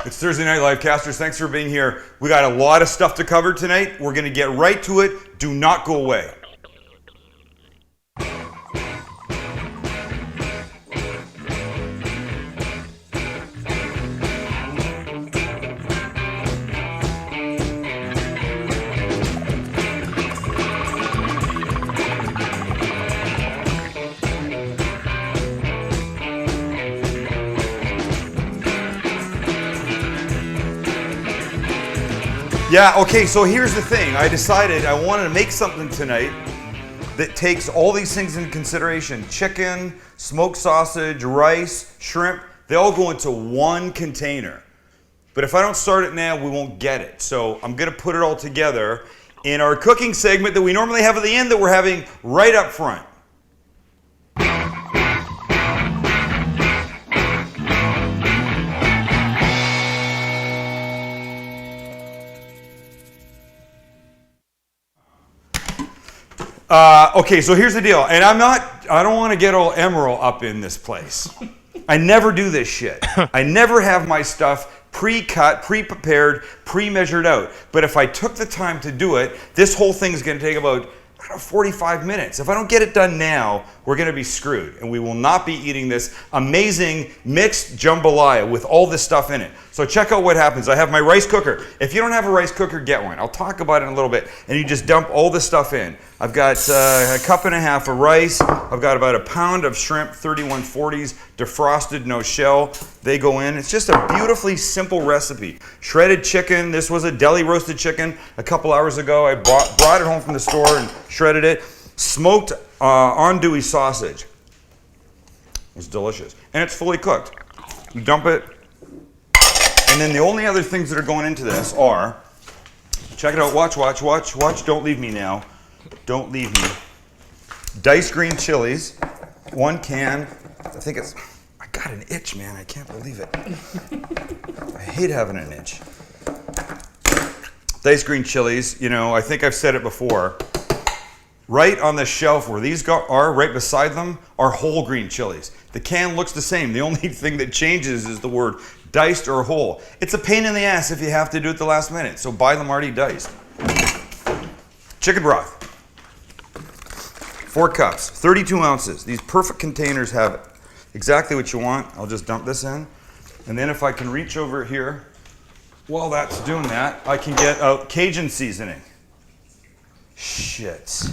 It's Thursday night, Livecasters. Thanks for being here. We got a lot of stuff to cover tonight. We're going to get right to it. Do not go away. Yeah, okay, so here's the thing. I decided I wanted to make something tonight that takes all these things into consideration. Chicken, smoked sausage, rice, shrimp, they all go into one container. But if I don't start it now, we won't get it. So I'm gonna put it all together in our cooking segment that we normally have at the end that we're having right up front. Okay, so here's the deal, and I don't want to get all emerald up in this place. I never do this shit. I never have my stuff pre-cut, pre-prepared, pre-measured out. But if I took the time to do it, this whole thing is going to take about 45 minutes. If I don't get it done now, we're going to be screwed, and we will not be eating this amazing mixed jambalaya with all this stuff in it. So check out what happens. I have my rice cooker. If you don't have a rice cooker, get one. I'll talk about it in a little bit. And you just dump all this stuff in. I've got a cup and a half of rice. I've got about a pound of shrimp, 3140s, defrosted, no shell. They go in. It's just a beautifully simple recipe. Shredded chicken. This was a deli roasted chicken a couple hours ago. I brought it home from the store and shredded it. Smoked andouille sausage. It was delicious. And it's fully cooked. You dump it. And then the only other things that are going into this are, check it out, watch, don't leave me now. Don't leave me. Diced green chilies, 1 can. I got an itch, man, I can't believe it. I hate having an itch. Diced green chilies, you know, I think I've said it before. Right on the shelf where these are, right beside them, are whole green chilies. The can looks the same. The only thing that changes is the word diced or whole. It's a pain in the ass if you have to do it the last minute, so buy them already diced. Chicken broth. 4 cups, 32 ounces. These perfect containers have exactly what you want. I'll just dump this in. And then if I can reach over here, while that's doing that, I can get out Cajun seasoning. Shit.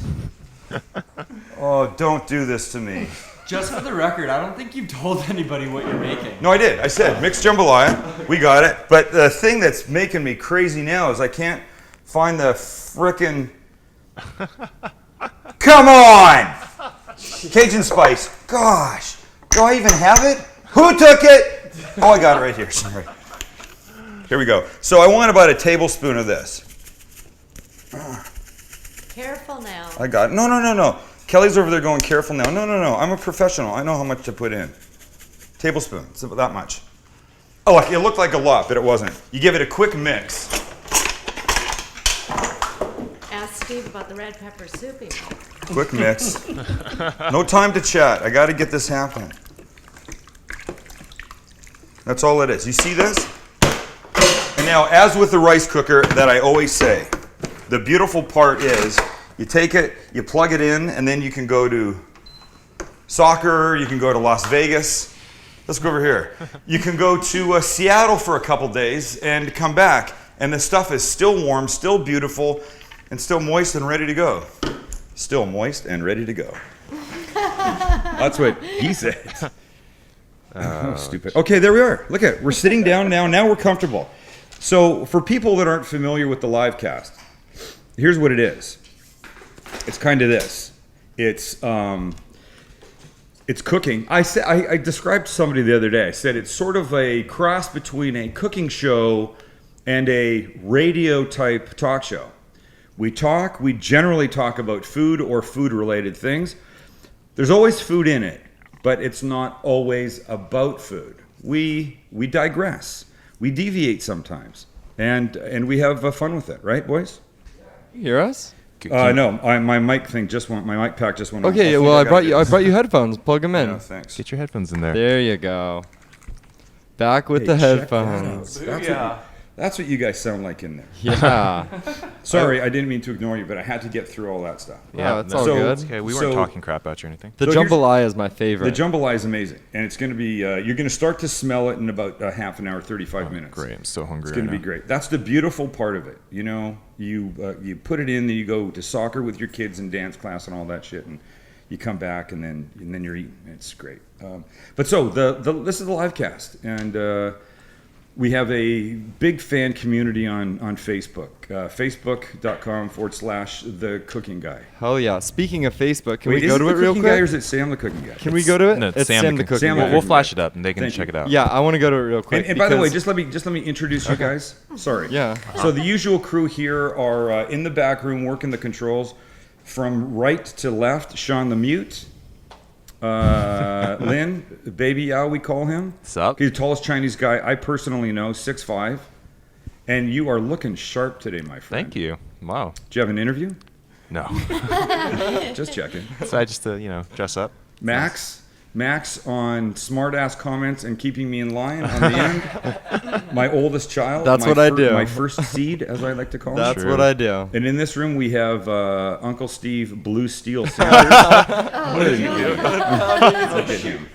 Oh, don't do this to me. Just for the record, I don't think you've told anybody what you're making. No, I did. I said mixed jambalaya. We got it. But the thing that's making me crazy now is I can't find the frickin'... Come on! Cajun spice. Gosh. Do I even have it? Who took it? Oh, I got it right here. Sorry. Here we go. So I want about a tablespoon of this. Careful now. I got it. No. Kelly's over there going, careful now. No. I'm a professional. I know how much to put in. Tablespoon. It's about that much. Oh, it looked like a lot, but it wasn't. You give it a quick mix. Ask Steve about the red pepper soup. Quick mix. No time to chat. I got to get this happening. That's all it is. You see this? And now, as with the rice cooker that I always say, the beautiful part is you take it, you plug it in, and then you can go to soccer, you can go to Las Vegas. Let's go over here. You can go to Seattle for a couple days and come back, and the stuff is still warm, still beautiful, and still moist and ready to go. Still moist and ready to go. That's what he said. Oh, stupid. Okay, there we are. Look at it. We're sitting down now. Now we're comfortable. So for people that aren't familiar with the Livecast, here's what it is. It's kind of this. It's cooking. I described to somebody the other day. I said it's sort of a cross between a cooking show and a radio type talk show. We generally talk about food or food related things. There's always food in it, but it's not always about food. We digress. We deviate sometimes, and we have fun with it, right, boys? You hear us? No, my mic thing just went. My mic pack just went. Okay, well, I brought you headphones. Plug them in. Yeah, thanks. Get your headphones in there. There you go. Back with the check that headphones. out. That's what you guys sound like in there. Yeah. Sorry, I didn't mean to ignore you, but I had to get through all that stuff. Yeah, it's no, all So- good. Okay, we weren't talking crap about you or anything. The So here's- jambalaya is my favorite. The jambalaya is amazing, and it's going to be. You're going to start to smell it in about a half an hour, 35 minutes. Great, I'm so hungry. It's going to be great. That's the beautiful part of it. You know, you put it in, then you go to soccer with your kids and dance class and all that shit, and you come back and then you're eating. It's great. But so this is the Livecast, and we have a big fan community on Facebook. Facebook.com/the cooking guy. Hell yeah. Speaking of Facebook, can Wait, we go is to it it the real cooking guy or quick? is it Sam the cooking guy? Can we go to it? No, It's Sam the the cooking Sam guy. the We'll cooking flash guy. it up and they can Thank check you. it out. Yeah, I want to go to it real quick. And by the way, because- just let me introduce you guys. Sorry. Yeah. So the usual crew here are in the back room working the controls. From right to left, Sean the mute. Lin, Baby Yao, we call him. What's up? He's the tallest Chinese guy I personally know, 6'5". And you are looking sharp today, my friend. Thank you. Wow. Do you have an interview? No. Just checking. Decided just to, dress up. Max on smart-ass comments and keeping me in line on the end. My oldest child. That's my what I do. My first seed, as I like to call him. That's what I do. And in this room, we have Uncle Steve Blue Steel Sanders. What did you do? Look at him.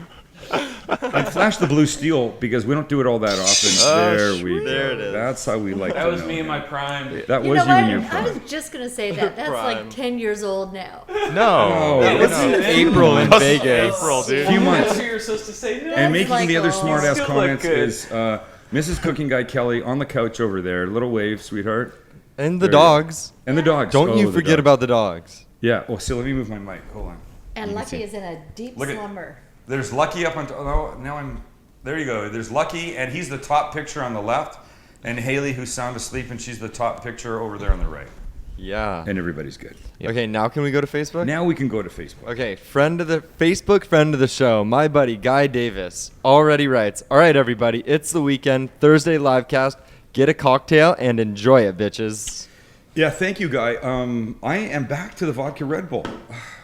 And flash the blue steel because we don't do it all that often. There we go. there it is. That's how we like That to was know me in him. my prime. That You was know you what? in your I was prime. just gonna say that. That's Prime. like 10 years old now. No. It's in April in Vegas. April, dude. Few months. That's what you're supposed to say. No. And making like the other all- smart-ass You still look comments good. is Mrs. Cooking Guy Kelly on the couch over there. Little wave, sweetheart. And the There you go. dogs. And the dogs. Don't Oh, you the forget dogs. about the dogs. Yeah. Oh, see, let me move my mic. Hold on. And Lucky is in a deep Look at- slumber. There's Lucky up on top. Oh, now I'm. There you go. There's Lucky, and he's the top picture on the left, and Haley, who's sound asleep, and she's the top picture over there on the right. Yeah. And everybody's good. Yep. Okay, now can we go to Facebook? Now we can go to Facebook. Okay, friend of the show, my buddy Guy Davis already writes, "All right, everybody, it's the weekend, Thursday livecast. Get a cocktail and enjoy it, bitches." Yeah, thank you, Guy. I am back to the vodka Red Bull.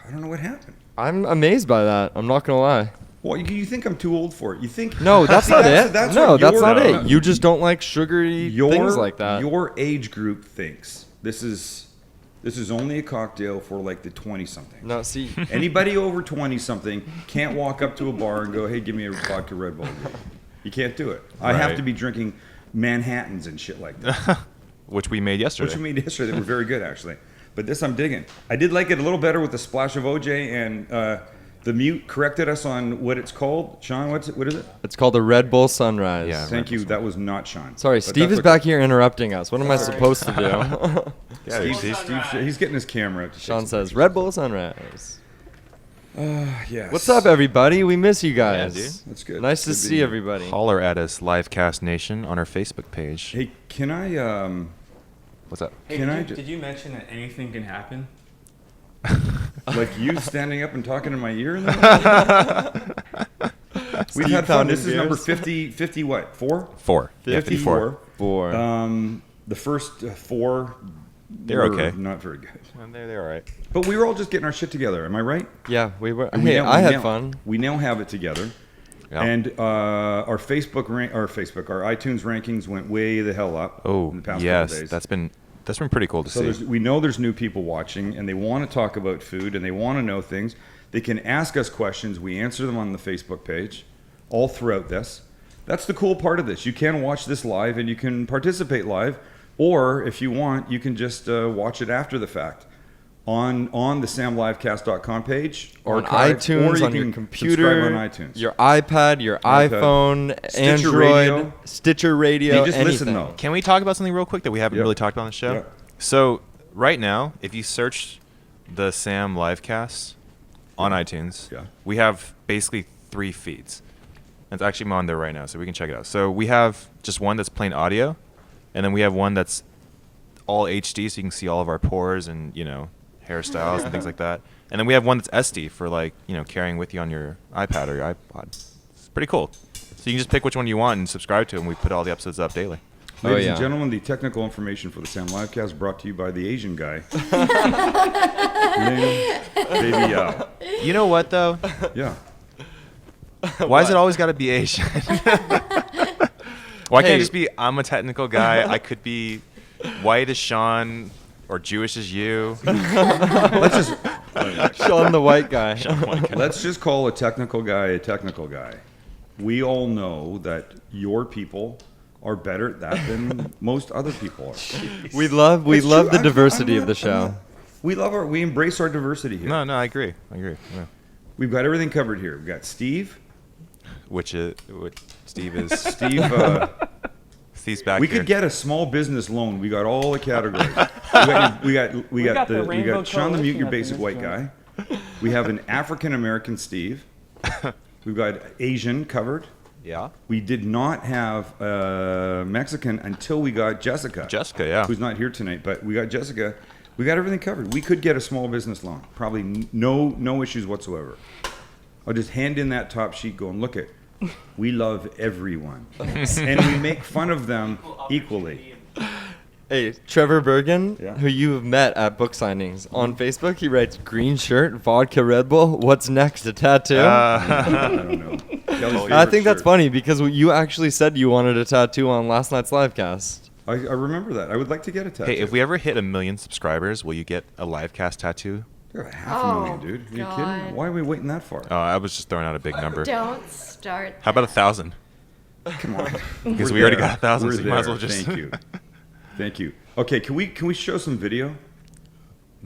I don't know what happened. I'm amazed by that. I'm not gonna lie. Well, you think I'm too old for it? You think? No, that's See, not it. No, what that's your- not no, it. You just don't like sugary things like that. Your age group thinks this is only a cocktail for like the 20-something. No, see, Anybody over 20-something can't walk up to a bar and go, "Hey, give me a vodka Red Bull." You can't do it. I have Right. to be drinking Manhattans and shit like that, Which we made yesterday. which we made yesterday. They were very good, actually. But this I'm digging. I did like it a little better with the splash of OJ, and the mute corrected us on what it's called. Sean, what is it? it's called a Red Bull Sunrise. Yeah. Thank you. That was not Sean. Sorry, But Steve that's is okay. back here interrupting us. What am I supposed to do? Yeah, dude, see? He's getting his camera out. To Sean take says, some Red Bull Sunrise. pictures. Yes. What's up, everybody? We miss you guys. Yeah, dude. That's good. Nice to Good see being here. everybody. Holler at us, Livecast Nation, on our Facebook page. Hey, can I? What's up? Hey, Can I did, ju- you, did you mention that anything can happen? Like you standing up and talking in my ear? We've Steve had fun. pounding This is number beers. 50 what? 4? 4. Yeah, 54. 4. The first 4 They're were Okay. not very good. Well, they're all right. But we were all just getting our shit together. Am I right? Yeah, we were. And we Hey, now- I we had now- fun. We now have it together. Yeah. And our our iTunes rankings went way the hell up. Oh, in the past yes. couple days. That's been pretty cool to So see. we know there's new people watching, and they want to talk about food, and they want to know things. They can ask us questions. We answer them on the Facebook page all throughout this. That's the cool part of this. You can watch this live, and you can participate live, or if you want, you can just watch it after the fact on the samlivecast.com page, On archived, iTunes, or you on your can computer, subscribe on iTunes. your iPad, your iPad. iPhone, Stitcher Android, Radio. Stitcher Radio, Hey, just anything. listen though. Can we talk about something real quick that we haven't Yep. really talked about on the show? Yep. So right now, if you search the Sam Livecast on iTunes, Yeah. we have basically 3 feeds. It's actually on there right now, so we can check it out. So we have just one that's plain audio, and then we have one that's all HD, so you can see all of our pores and hairstyles and things like that. And then we have one that's SD for carrying with you on your iPad or your iPod. It's pretty cool. So you can just pick which one you want and subscribe to it, and we put all the episodes up daily. Oh, Ladies yeah. and gentlemen, the technical information for the Sam Livecast brought to you by the Asian guy. Baby Yao. You know what though? Yeah. Why is it always got to be Asian? Why can't Hey. it just be I'm a technical guy? I could be white as Sean or Jewish as you. Let's just Sean the white guy. let's just call a technical guy a technical guy. We all know that your people are better at that than most other people are. We love It's the true. diversity I'm of the not- show. we embrace our diversity here. No, I agree. Yeah. We've got everything covered here. We've got Steve. Which Steve is. Steve, Steve's back we here. could get a small business loan. We got all the categories. we got the Rainbow Sean the Mute, Coalition your up in basic this white joint. guy. We have an African American Steve. We've got Asian covered. Yeah. We did not have Mexican until we got Jessica. Jessica, yeah. Who's not here tonight, but we got Jessica. We got everything covered. We could get a small business loan. Probably no issues whatsoever. I'll just hand in that top sheet going, look it. We love everyone. And we make fun of them equally. Hey, Trevor Bergen, Yeah. who you have met at book signings on Facebook, he writes green shirt, vodka Red Bull. What's next? A tattoo? I don't know. Kelly's I favorite think that's shirt. funny because you actually said you wanted a tattoo on last night's livecast. I remember that. I would like to get a tattoo. Hey, if we ever hit 1 million subscribers, will you get a Livecast tattoo? You're a half a million, dude. Are you God. kidding? Why are we waiting that far? Oh, I was just throwing out a big number. Don't start. How about 1,000? Come on. Because We're we already there. got 1,000, We're so you might as there. well just. Thank you. Thank you. Okay, can we show some video?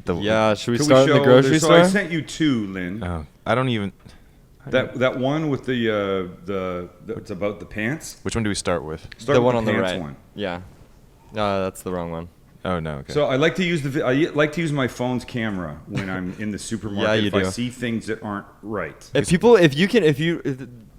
Yeah, should we Can start in the grocery so store? I sent you two, Lynn. Oh, I don't even. That one with the it's about the pants. Which one do we start with? Start The with one on the pants right. one. Yeah. No, that's the wrong one. Oh no. Okay. So I like to use I like to use my phone's camera when I'm in the supermarket you if I do. see things that aren't right. If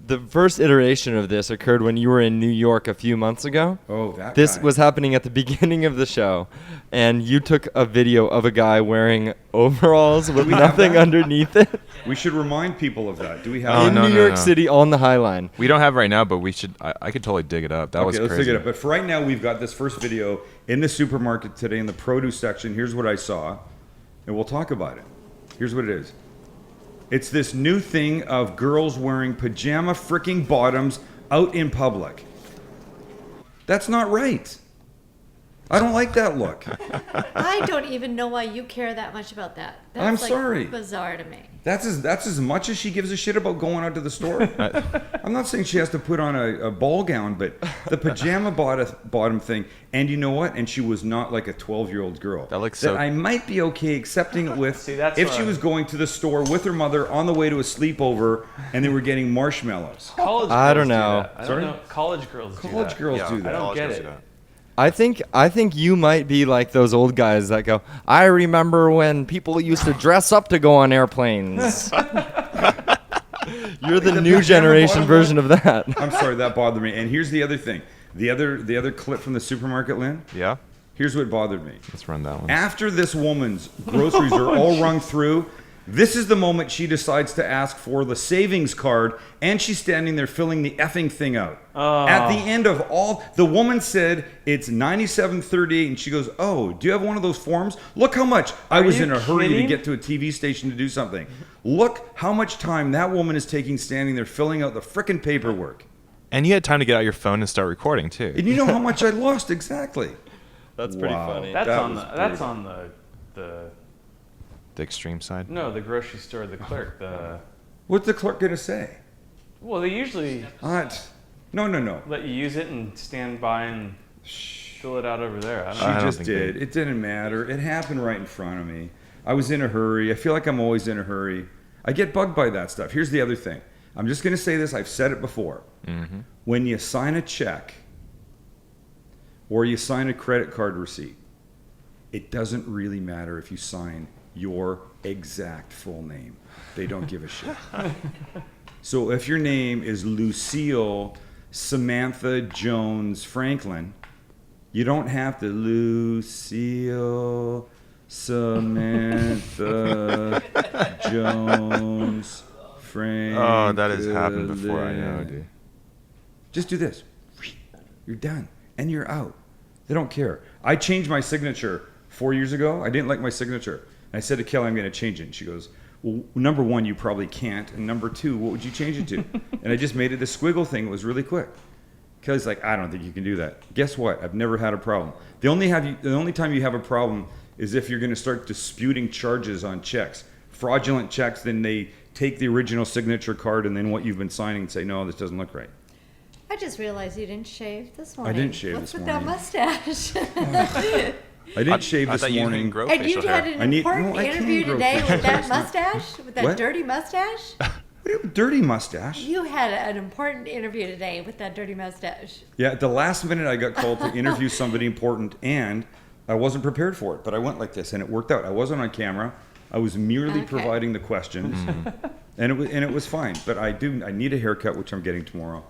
the first iteration of this occurred when you were in New York a few months ago. Oh, that This guy. was happening at the beginning of the show, and you took a video of a guy wearing overalls with we have nothing that? underneath it We should remind people of that. Do we have? Oh, in no, New no, York no. City on the High Line. we don't have right now, but we should. I could totally dig it up. That was Okay, let's crazy. dig it up. But for right now, we've got this first video in the supermarket today in the produce section. Here's what I saw, and we'll talk about it. Here's what it is. It's this new thing of girls wearing pajama freaking bottoms out in public. That's not right. I don't like that look. I don't even know why you care that much about that. That's I'm like sorry. bizarre to me. That's as much as she gives a shit about going out to the store. I'm not saying she has to put on a ball gown, but the pajama bottom thing. And you know what? And she was not like a 12-year-old girl. That looks so- I might be okay accepting it with See, that's if what she I- was going to the store with her mother on the way to a sleepover and they were getting marshmallows. College I girls don't do know. that. I Sorry? don't know. College girls do College that. girls Yeah, do that. I don't college get girls it. do that. I think you might be like those old guys that go, I remember when people used to dress up to go on airplanes. You're the The new pajama generation bottom version of that. I'm sorry, that bothered me. And here's the other thing. The other clip from the supermarket, Lynn. Yeah. Here's what bothered me. Let's run that one. After this woman's groceries are all rung through, this is the moment she decides to ask for the savings card, and she's standing there filling the effing thing out. At the end of all, the woman said it's $97.38, and she goes, "Oh, do you have one of those forms? Look how much I was you in a hurry to kidding? get to a TV station to do something. Look how much time that woman is taking standing there filling out the frickin' paperwork. And you had time to get out your phone and start recording too. And you know how much I lost exactly." That's pretty Wow. funny. That's That on was the. That's brutal. on the. The extreme side. No, the grocery store. The clerk. The. What's the clerk gonna say? Well, they usually No. let you use it and stand by and fill it out over there. I don't She know. don't just think did. It didn't matter. It happened right in front of me. I was in a hurry. I feel like I'm always in a hurry. I get bugged by that stuff. Here's the other thing. I'm just going to say this. I've said it before. Mm-hmm. When you sign a check or you sign a credit card receipt, it doesn't really matter if you sign your exact full name. They don't give a shit. So if your name is Lucille Samantha Jones Franklin, you don't have to Lucille Samantha Jones Franklin. Oh, that has happened before. I know, dude. Just do this. You're done. And you're out. They don't care. I changed my signature 4 years ago. I didn't like my signature. And I said to Kelly, I'm going to change it. And she goes, well, number one, you probably can't. And number two, what would you change it to? And I just made it a squiggle thing. It was really quick. Kelly's like, I don't think you can do that. Guess what? I've never had a problem. The only time you have a problem is if you're going to start disputing charges on checks. Fraudulent checks, then they take the original signature card and then what you've been signing and say, no, this doesn't look right. I just realized you didn't shave this morning. didn't shave What's this with morning. that mustache? I didn't shave I this thought you morning. didn't grow And you facial had hair. an important I can interview grow today facial with that hair. mustache? With that What? dirty mustache? Dirty mustache. You had an important interview today with that dirty mustache. Yeah, at the last minute I got called to interview somebody important and I wasn't prepared for it, but I went like this and it worked out. I wasn't on camera. I was merely Okay. providing the questions and it was fine. But I need a haircut, which I'm getting tomorrow.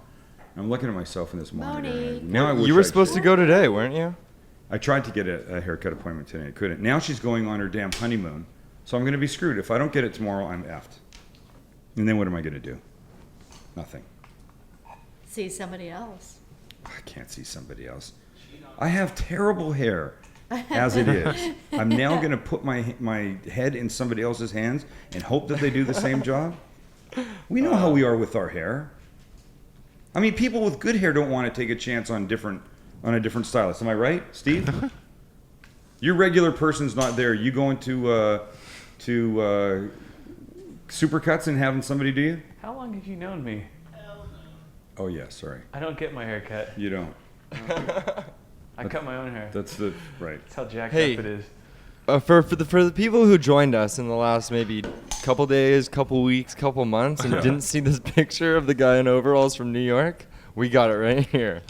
I'm looking at myself in this monitor. Moni. and Now I wish You were I supposed to shaved. go today, weren't you? I tried to get a haircut appointment today. I couldn't. Now she's going on her damn honeymoon. So I'm going to be screwed. If I don't get it tomorrow, I'm effed. And then what am I going to do? Nothing. See somebody else. I can't see somebody else. I have terrible hair as it is. I'm now going to put my head in somebody else's hands and hope that they do the same job. We know how we are with our hair. I mean, people with good hair don't want to take a chance on a different stylist. Am I right, Steve? Your regular person's not there. You going to Supercuts and having somebody do you? How long have you known me? Oh yeah, sorry. I don't get my hair cut. You don't. I cut my own hair. That's the right. That's how jacked Hey. up it is. For the people who joined us in the last maybe couple days, couple weeks, couple months, and didn't see this picture of the guy in overalls from New York, we got it right here.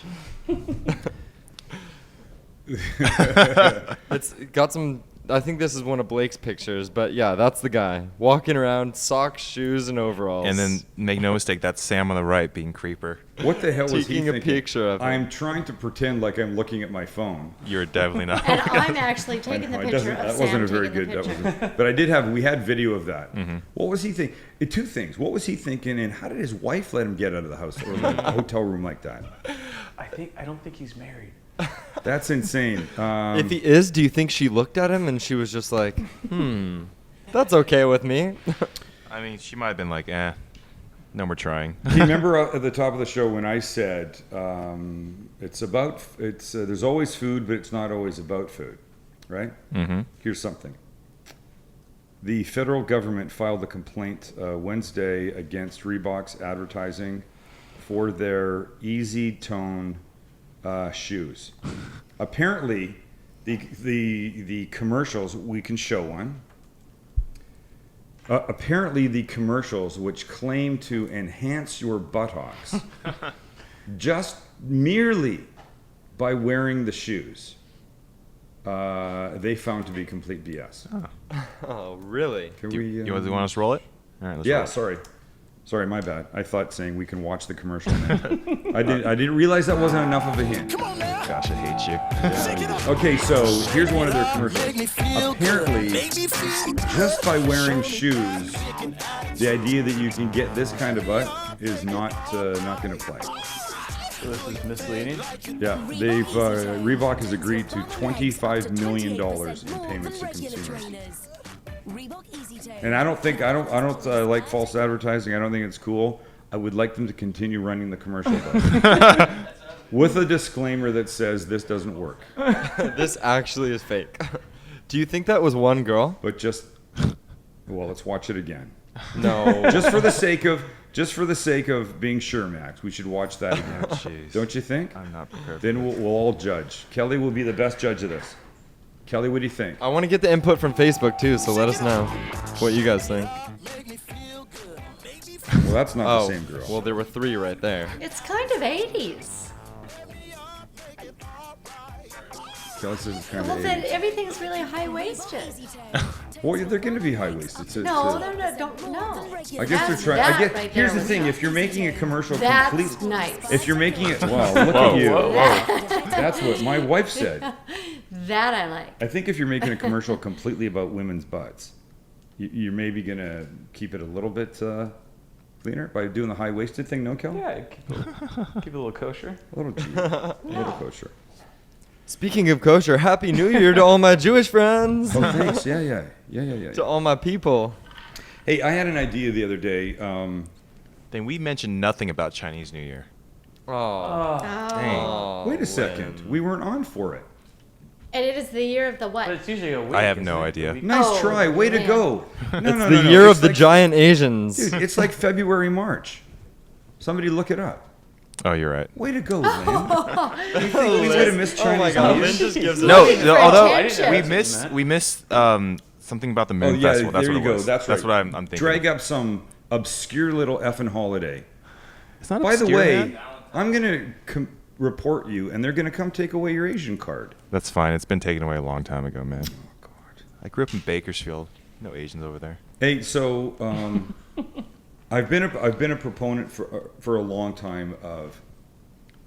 It's got some. I think this is one of Blake's pictures, but yeah, that's the guy walking around, socks, shoes, and overalls. And then make no mistake, that's Sam on the right being creeper. What the hell was he Taking a thinking? picture of him. I'm trying to pretend like I'm looking at my phone. You're definitely not. And I'm actually taking the I know, it picture doesn't- of that Sam wasn't a very taking good. the picture. That wasn't, but we had video of that. What was he thinking? Two things. What was he thinking, and how did his wife let him get out of the house or the hotel room like that? I don't think he's married. That's insane. if he is, do you think she looked at him and she was just like, that's okay with me? I mean, she might have been like, no more trying. Do you remember at the top of the show when I said there's always food, but it's not always about food, right? Mm-hmm. Here's something. The federal government filed a complaint Wednesday against Reebok's advertising for their Easy Tone shoes. Apparently, the commercials, we can show one. Apparently, the commercials, which claim to enhance your buttocks, just merely by wearing the shoes, they found to be complete BS. Oh, really? Can Do we? you want us to roll it? All right, let's Yeah, roll it. sorry, my bad. I thought saying we can watch the commercial. I didn't realize that wasn't enough of a hint. Gosh, I hate you. Okay, so here's one of their commercials. Apparently, just by wearing shoes, the idea that you can get this kind of butt is not going to play. So this is misleading. Yeah, they've Reebok has agreed to $25 million in payments to consumers. And I don't like false advertising. I don't think it's cool. I would like them to continue running the commercial though. With a disclaimer that says this doesn't work. This actually is fake. Do you think that was one girl? But well, let's watch it again. No. Just for the sake of being sure, Max, we should watch that again. Jeez. Don't you think? I'm not prepared. Then we'll all judge. Kelly will be the best judge of this. Kelly, what do you think? I want to get the input from Facebook too, so let us know what you guys think. Well, that's not Oh, the same girl. well, there were three right there. It's kind of 80s. Kelly says it's kind Well, of then 80s. everything's really high-waisted. Well, they're going to be high-waisted. No, they're not. Don't no. I guess they're trying. That Here's right the there thing: was if you're making a commercial That's complete, nice. if you're making it, wow, look at you. whoa. That's what my wife said. That I like. I think if you're making a commercial completely about women's butts, you're maybe gonna keep it a little bit cleaner by doing the high-waisted thing. No, Kel? Yeah, keep it a little kosher. A little cheap, a little kosher. Speaking of kosher, Happy New Year to all my Jewish friends. Oh, thanks. Yeah. To all my people. Hey, I had an idea the other day. Then we mentioned nothing about Chinese New Year. Oh. Dang. Wait a second. We weren't on for it. And it is the year of the But what? it's usually a week. I have isn't no it? idea. A week? Nice Oh, try. Way to man. go. No, It's no, the no, year no. of the giant Asians. Dude, it's like February, March. Somebody look it up. Oh, you're right. Way to go, Lynn. You think we would have missed Oh Chinese my God, New Lynn Year? just gives No, Looking no for although attention. we missed something about the Oh, Moon yeah, Festival. That's there what you it go. was. That's right. what I'm thinking. Drag up some obscure little effing holiday. It's not By the obscure, way, man. I'm going to report you, and they're going to come take away your Asian card. That's fine. It's been taken away a long time ago, man. Oh, God. I grew up in Bakersfield. No Asians over there. Hey, so I've been a proponent for a long time of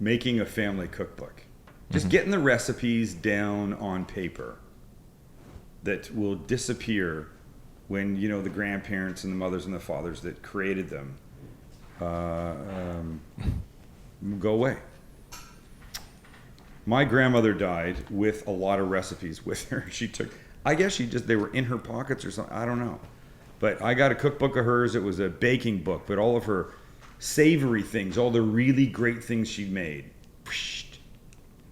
making a family cookbook. Just getting the recipes down on paper that will disappear when, you know, the grandparents and the mothers and the fathers that created them go away. My grandmother died with a lot of recipes with her. I guess they were in her pockets or something. I don't know. But I got a cookbook of hers. It was a baking book, but all of her savory things, all the really great things she made,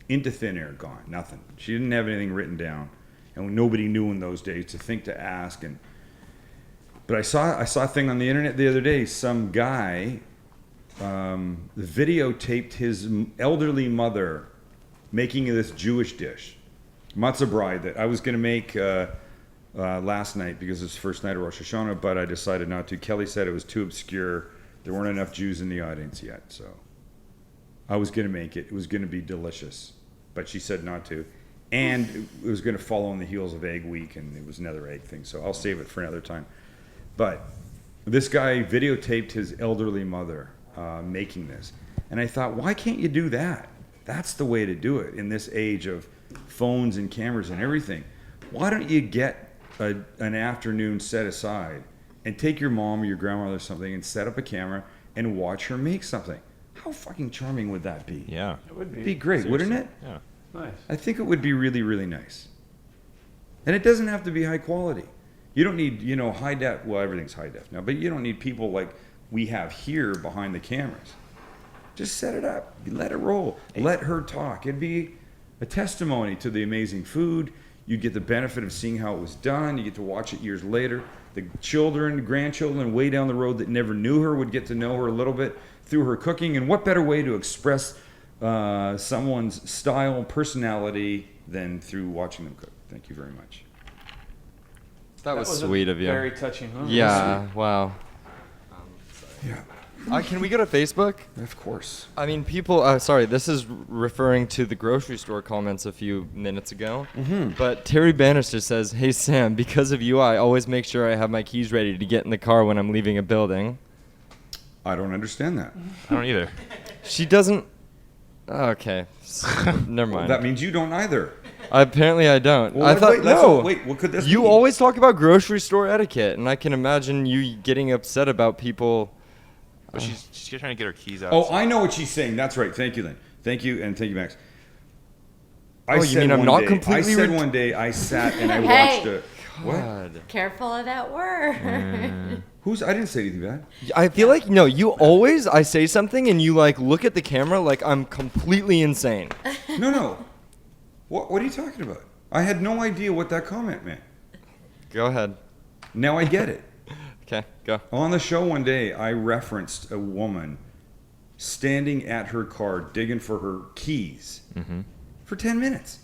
into thin air, gone. Nothing. She didn't have anything written down, and nobody knew in those days to think to ask. But I saw a thing on the internet the other day. Some guy videotaped his elderly mother making this Jewish dish, matzah bride, that I was going to make last night because it's the first night of Rosh Hashanah, but I decided not to. Kelly said it was too obscure. There weren't enough Jews in the audience yet, so I was going to make it. It was going to be delicious, but she said not to. And it was going to follow on the heels of Egg Week, and it was another egg thing, so I'll save it for another time. But this guy videotaped his elderly mother making this, and I thought, why can't you do that? That's the way to do it in this age of phones and cameras and everything. Why don't you get an afternoon set aside and take your mom or your grandmother or something and set up a camera and watch her make something? How fucking charming would that be? Yeah. It would It'd be. be great, wouldn't it? Yeah. Nice. I think it would be really, really nice. And it doesn't have to be high quality. You don't need, high def. Well, everything's high def now, but you don't need people like we have here behind the cameras. Just set it up. Let it roll. Let her talk. It'd be a testimony to the amazing food. You get the benefit of seeing how it was done. You get to watch it years later. The children, grandchildren way down the road that never knew her would get to know her a little bit through her cooking. And what better way to express someone's style and personality than through watching them cook? Thank you very much. That was a sweet of you. Very touching moment. Yeah, wow. Yeah, Can we go to Facebook? of course. I mean, people. Sorry, this is referring to the grocery store comments a few minutes ago. But Terry Bannister says, "Hey Sam, because of you, I always make sure I have my keys ready to get in the car when I'm leaving a building." I don't understand that. I don't either. She doesn't. Okay, never mind. That means you don't either. Apparently, I don't. Well, I thought wait, no. what could this You mean? always talk about grocery store etiquette, and I can imagine you getting upset about people. But she's trying to get her keys out. Oh, I know what she's saying. That's right. Thank you, Lynn. Thank you, and thank you, Max. You mean I'm not completely I said one day I sat and I Hey. watched a... What? God. Careful of that word. I didn't say anything bad. I feel like no. You always I say something and you like look at the camera like I'm completely insane. No. What are you talking about? I had no idea what that comment meant. Go ahead. Now I get it. Okay, go. On the show one day, I referenced a woman standing at her car digging for her keys for 10 minutes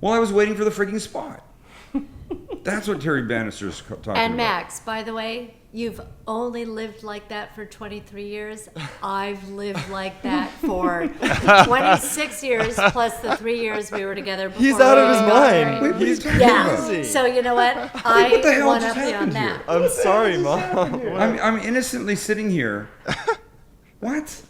while I was waiting for the freaking spot. That's what Terry Bannister's talking about. And Max, by the way, you've only lived like that for 23 years. I've lived like that for 26 years, plus the 3 years we were together before. He's out of we his got mind. married. Wait, what are you He's talking Yeah. about? crazy. So you know what? what the I hell want just to be on happened that. here? I'm sorry, Mom. I'm innocently sitting here. What?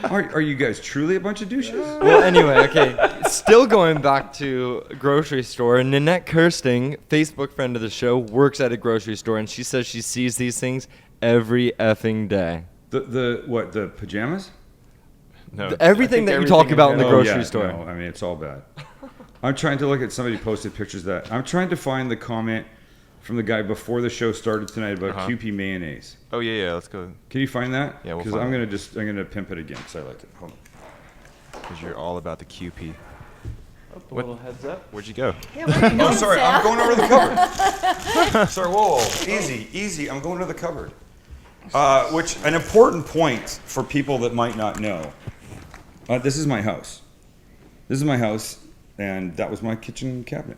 Are you guys truly a bunch of douches? Well, anyway, okay. Still going back to grocery store. Nanette Kirsting, Facebook friend of the show, works at a grocery store, and she says she sees these things every effing day. The pajamas? No. Everything that you talk about in the Oh, grocery yeah, store. No, I mean, it's all bad. I'm trying to look at somebody posted pictures of that. I'm trying to find the comment from the guy before the show started tonight about Uh-huh. Kewpie mayonnaise. Oh yeah, let's go. Can you find that? Yeah, we'll Because find I'm gonna pimp it again because I like it. Hold on. Because you're all about the Kewpie. A little heads up. Where'd you go? Yeah, where are you Oh, going, sorry, Sam? I'm going over to the cupboard. Sorry, whoa, easy. I'm going to the cupboard. Which an important point for people that might not know. This is my house. This is my house, and that was my kitchen cabinet.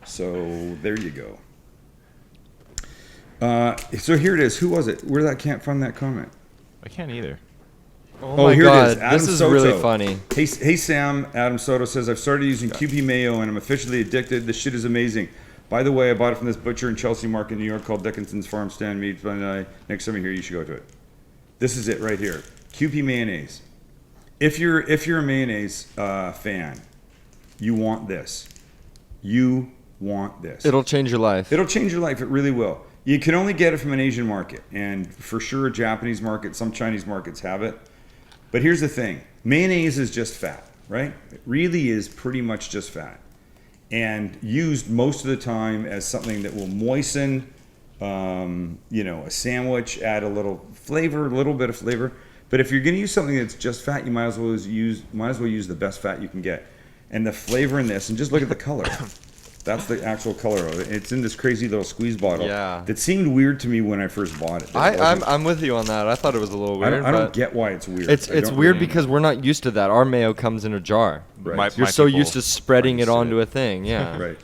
So there you go. So here it is. Who was it? Where that can't find that comment? I can't either. Oh, Oh, my here God. it is. Adam This is Soto. really funny. Hey Sam, Adam Soto says, I've started using Kewpie Mayo and I'm officially addicted. This shit is amazing. By the way, I bought it from this butcher in Chelsea Market, New York called Dickinson's Farm Stand Meat. Next time you're here, you should go to it. This is it right here. Kewpie mayonnaise. If you're a mayonnaise fan, you want this. You want this. It'll change your life. It'll change your life. It really will. You can only get it from an Asian market, and for sure a Japanese market. Some Chinese markets have it. But here's the thing. Mayonnaise is just fat, right? It really is pretty much just fat. And used most of the time as something that will moisten, a sandwich, add a little bit of flavor. But if you're going to use something that's just fat, you might as well use the best fat you can get. And the flavor in this, and just look at the color. That's the actual color of it. It's in this crazy little squeeze bottle. Yeah. That seemed weird to me when I first bought it. I'm with you on that. I thought it was a little weird. I don't but get why it's weird. It's I don't weird really- because we're not used to that. Our mayo comes in a jar. Right. You're so people used to spreading aren't it used to onto a thing. Yeah. Right.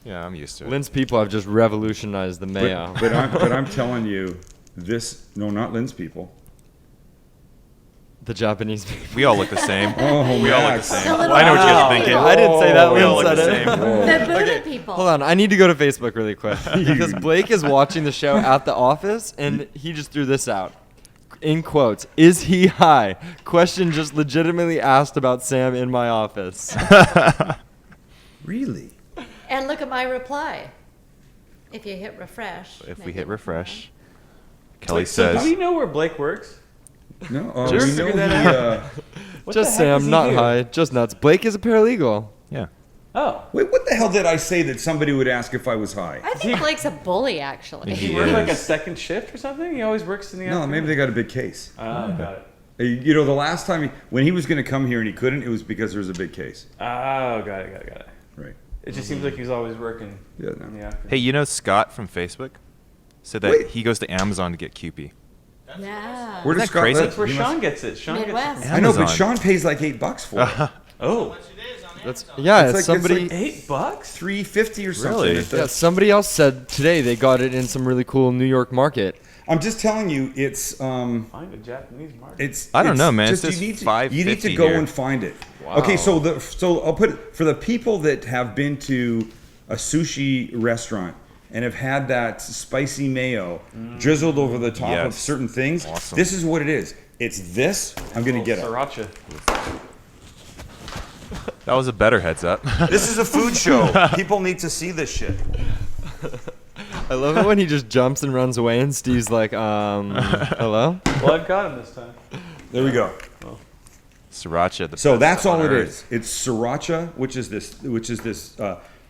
Yeah, I'm used to it. Lynn's people have just revolutionized the mayo. But I'm telling you, not Lynn's people. The Japanese people. We all look the same. Oh, We all look the Max. same. The little I know what you guys are Buddha thinking. people. I didn't say that. We all Lynn look the said it. same. The Buddha people. Hold on, I need to go to Facebook really quick because Blake is watching the show at the office and he just threw this out. In quotes, is he high? Question just legitimately asked about Sam in my office. Really? And look at my reply. If you hit refresh. If we maybe. hit refresh, Kelly So do we says, know where Blake works? No. Just We know figure that he, What Just the heck does Sam, he not do? high, just nuts. Blake is a paralegal. yeah. Oh. Wait, what the hell did I say that somebody would ask if I was high? I think Blake's a bully, actually. Does he He work like a is. second shift or something? He always works in the No, afternoon. maybe they got a big case. Oh, got it. The last time when he was going to come here and he couldn't, it was because there was a big case. Oh, got it. Right. It just seems like he's always working Yeah. No. in the afternoon. Hey, you know Scott from Facebook said that Wait. he goes to Amazon to get Kewpie. Yeah. Where Isn't does that crazy? That's where he Sean must- gets it. Sean Midwest. gets it. I know, but Amazon. Sean pays like $8 for it. Oh, That's yeah. It's like- somebody. it's $8? $3.50 or something. Really? It's a- Yeah, somebody else said today they got it in some really cool New York market. I'm just telling you, it's Find a Japanese market. it's. I don't it's know, man. just- It says you need to $5.50 go here. and find it. Wow. Okay, so I'll put it for the people that have been to a sushi restaurant and have had that spicy mayo drizzled over the top of Yes. certain things. Awesome. This is what it is. It's this. I'm gonna get it. Sriracha. That was a better heads up. This is a food show. People need to see this shit. I love it when he just jumps and runs away, and Steve's like, hello? Well, I've got him this time. There we go. Sriracha. The So best that's all on it earth. is. It's sriracha, which is this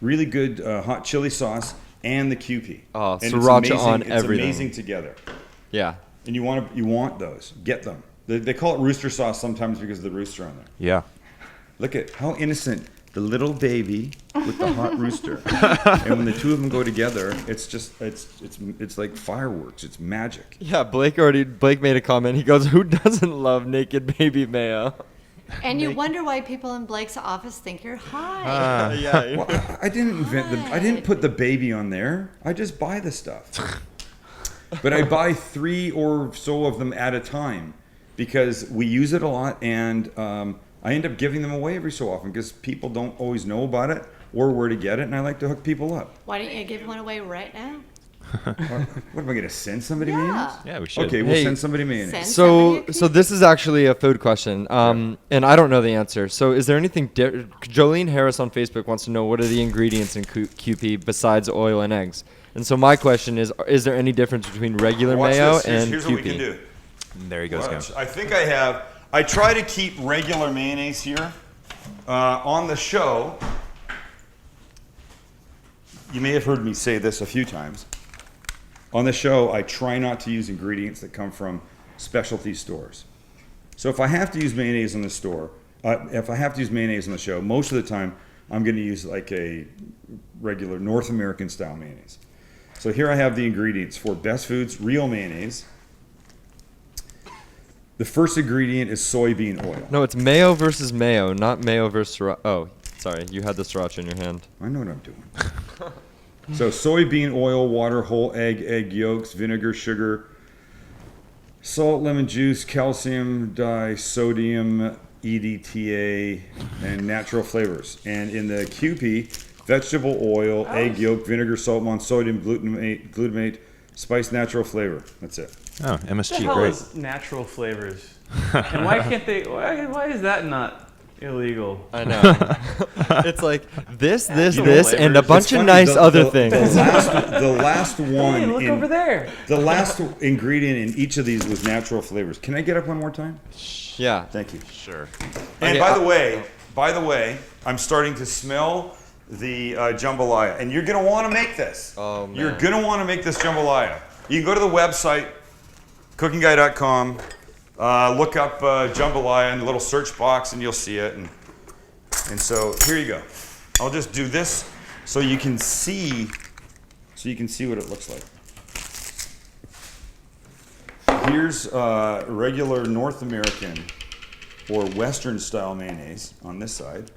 really good hot chili sauce, and the Kewpie. Oh, And it's sriracha amazing- on it's everything. amazing together. Yeah. And you want those. Get them. They call it rooster sauce sometimes because of the rooster on there. Yeah. Look at how innocent the little baby with the hot rooster. And when the two of them go together, it's just it's like fireworks. It's magic. Yeah, Blake made a comment. He goes, who doesn't love naked baby mayo? And you wonder why people in Blake's office think you're high. Yeah. Well, I didn't invent I didn't put the baby on there. I just buy the stuff. But I buy 3 or so of them at a time because we use it a lot, and I end up giving them away every so often because people don't always know about it or where to get it, and I like to hook people up. Why don't you give one away right now? What am I going to send somebody Yeah. mayonnaise? Yeah, we should. Okay, we'll Hey. send somebody mayonnaise. Send So, somebody a so this is actually a food question, and I don't know the answer. So, is there anything? Jolene Harris on Facebook wants to know what are the ingredients in Kewpie besides oil and eggs. And so, my question is there any difference between regular Watch mayo this. and Here's Kewpie? what we can do. There he goes again. Watch. I think I try to keep regular mayonnaise here on the show. you may have heard me say this a few times. On the show, I try not to use ingredients that come from specialty stores. So if I have to use mayonnaise in the store, if I have to use mayonnaise on the show, most of the time I'm going to use like a regular North American style mayonnaise. So here I have the ingredients for Best Foods Real Mayonnaise. The first ingredient is soybean oil. No, it's mayo versus mayo, not mayo versus sriracha. Oh, sorry, you had the sriracha in your hand. I know what I'm doing. So soybean oil, water, whole egg, egg yolks, vinegar, sugar, salt, lemon juice, calcium dye, sodium, EDTA, and natural flavors. And in the Kewpie, vegetable oil, egg yolk, vinegar, salt, monosodium, glutamate, spice, natural flavor. That's it. Oh, What the MSG, hell great. is natural flavors? And why can't they? Why is that not illegal? I know. It's like this, know, and a flavors. bunch of nice other things. The last one. Hey, look over there. The last ingredient in each of these was natural flavors. Can I get up one more time? Yeah. Thank you. Sure. And Okay, by the way, I'm starting to smell the jambalaya, and you're gonna want to make this. Oh, man. You're gonna want to make this jambalaya. You can go to the website, cookingguy.com, look up jambalaya in the little search box, and you'll see it. And so here you go. I'll just do this so you can see what it looks like. Here's regular North American or Western style mayonnaise on this side.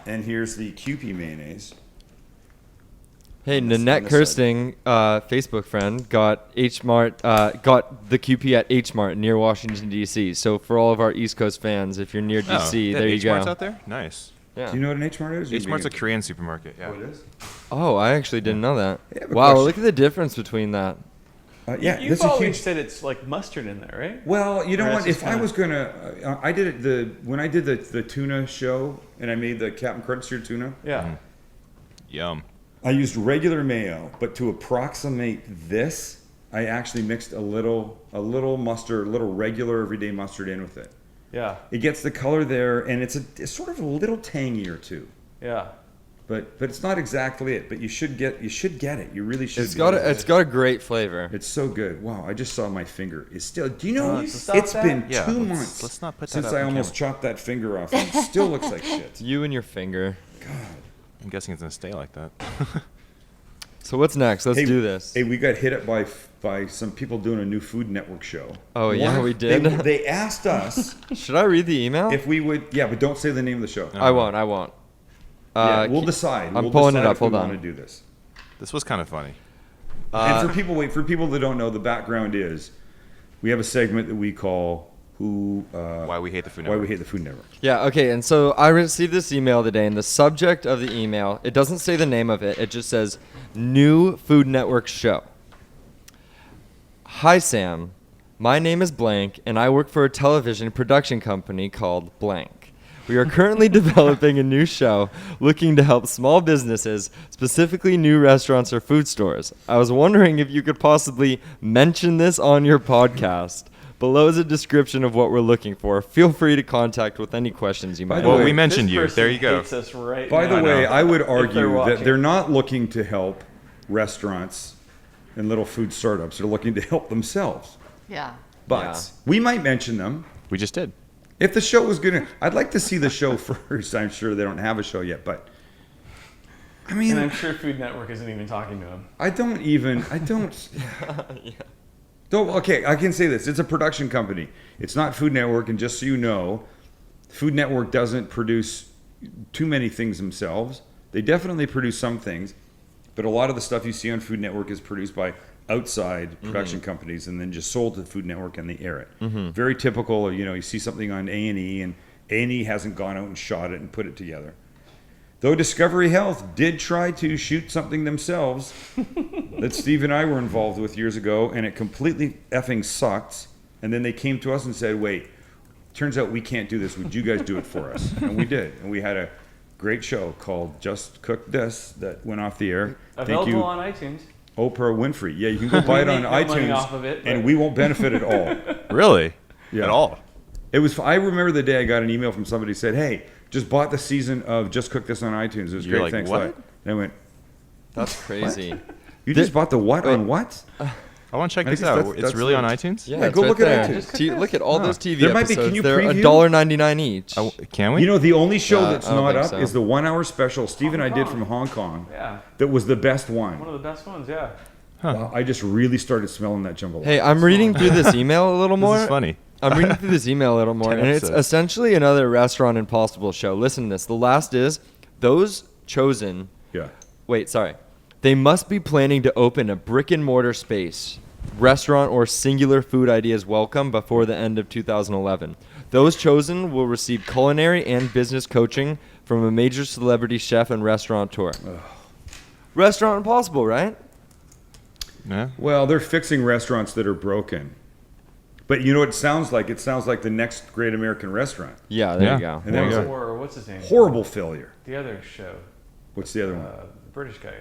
And here's the Kewpie mayonnaise. Hey, on this Nanette side. Kirsting, Facebook friend, got got the Kewpie at H Mart near Washington D.C. So for all of our East Coast fans, if you're near D.C., there you H-Mart's go. out there? Nice. Yeah. Do you know what an H Mart is? H-Mart's a Korean supermarket, yeah. Oh, it is? Oh, I actually didn't know that. Yeah, but Wow, question- look at the difference between that. Yeah, You've that's a always huge. said it's like mustard in there, right? Well, you know Or what? that's just If I kinda- was gonna, I did it when I did the tuna show, and I made the Captain Crunchier tuna. Yeah. Yum. I used regular mayo, but to approximate this, I actually mixed a little mustard, a little regular everyday mustard in with it. Yeah. It gets the color there, and it's sort of a little tangier too. Yeah. But it's not exactly it. But you should get it. You really should. It's got a great flavor. It's so good. Wow! I just saw my finger. It's still. Do you know? stop It's that? been Yeah, 2 let's- months let's not put that since up I on almost camera. chopped that finger off, and it still looks like shit. You and your finger. I'm guessing it's going to stay like that. So what's next? Let's Hey, do this. Hey, we got hit up by some people doing a new Food Network show. Oh, yeah, we did. They asked us Should I read the email? if we would. Yeah, but don't say the name of the show. I won't. Yeah, we'll ke- decide. I'm We'll pulling decide it up. if we Hold want to on. do this. This was kind of funny. And for people that don't know, the background is we have a segment that we call Why we hate the Food Why Network. we hate the Food Network. Yeah, okay, and so I received this email today, and the subject of the email, it doesn't say the name of it, it just says, New Food Network Show. Hi, Sam. My name is Blank, and I work for a television production company called Blank. We are currently developing a new show looking to help small businesses, specifically new restaurants or food stores. I was wondering if you could possibly mention this on your podcast. Below is a description of what we're looking for. Feel free to contact with any questions you might the Well, way, we mentioned This you. person There you go. hates us right By now. the way, I would they're argue that watching. they're not looking to help restaurants and little food startups. They're looking to help themselves. Yeah. But Yeah. we might mention them. We just did. If the show was gonna, I'd like to see the show first. I'm sure they don't have a show yet, but I mean, And I'm sure Food Network isn't even talking to him. I don't. Don't. Okay, I can say this. It's a production company. It's not Food Network, and just so you know, Food Network doesn't produce too many things themselves. They definitely produce some things, but a lot of the stuff you see on Food Network is produced by outside production companies and then just sold to the Food Network and they air it. Very typical. You know, you see something on A&E and A&E hasn't gone out and shot it and put it together. Though Discovery Health did try to shoot something themselves that Steve and I were involved with years ago, and it completely effing sucked. And then they came to us and said, wait, turns out we can't do this. Would you guys do it for us? And we did. And we had a great show called Just Cook This that went off the air. Thank Available you, on iTunes. Oprah Winfrey. Yeah, you can go buy it on make no money iTunes, off of it, and but- we won't benefit at all. Really? Yeah. At all? It was. I remember the day I got an email from somebody who said, "Hey, just bought the season of Just Cook This on iTunes. It was You're great. like, Thanks what? a lot. And I went, That's crazy. you just bought the what on what? I want to check I this guess out. that's- It's that's really the- on iTunes? Yeah, Yeah, it's go right look at there. iTunes. Look at all those TV There might be- episodes. can you They're preview? $1.99 each. Can we? You know, the only show that's I don't not think up so. is the 1 hour special Steve and I did Kong. from Hong Kong. Yeah. That was the best one. One of the best ones, yeah. Wow, I just really started smelling that jambalaya. Hey, I'm reading through this email a little more. This is funny. I'm reading through this email a little more, 10 and it's episodes. essentially another Restaurant Impossible show. Listen to this. The last is those chosen. Yeah. Wait, sorry. They must be planning to open a brick and mortar space, restaurant, or singular food ideas welcome before the end of 2011. Those chosen will receive culinary and business coaching from a major celebrity chef and restaurateur. Restaurant Impossible, right? Yeah. Well, they're fixing restaurants that are broken. But you know what it sounds like? It sounds like the next great American restaurant. Yeah, there Yeah. you go. And that was a Or what's his name? horrible failure. The other show. What's the other one? The British guy.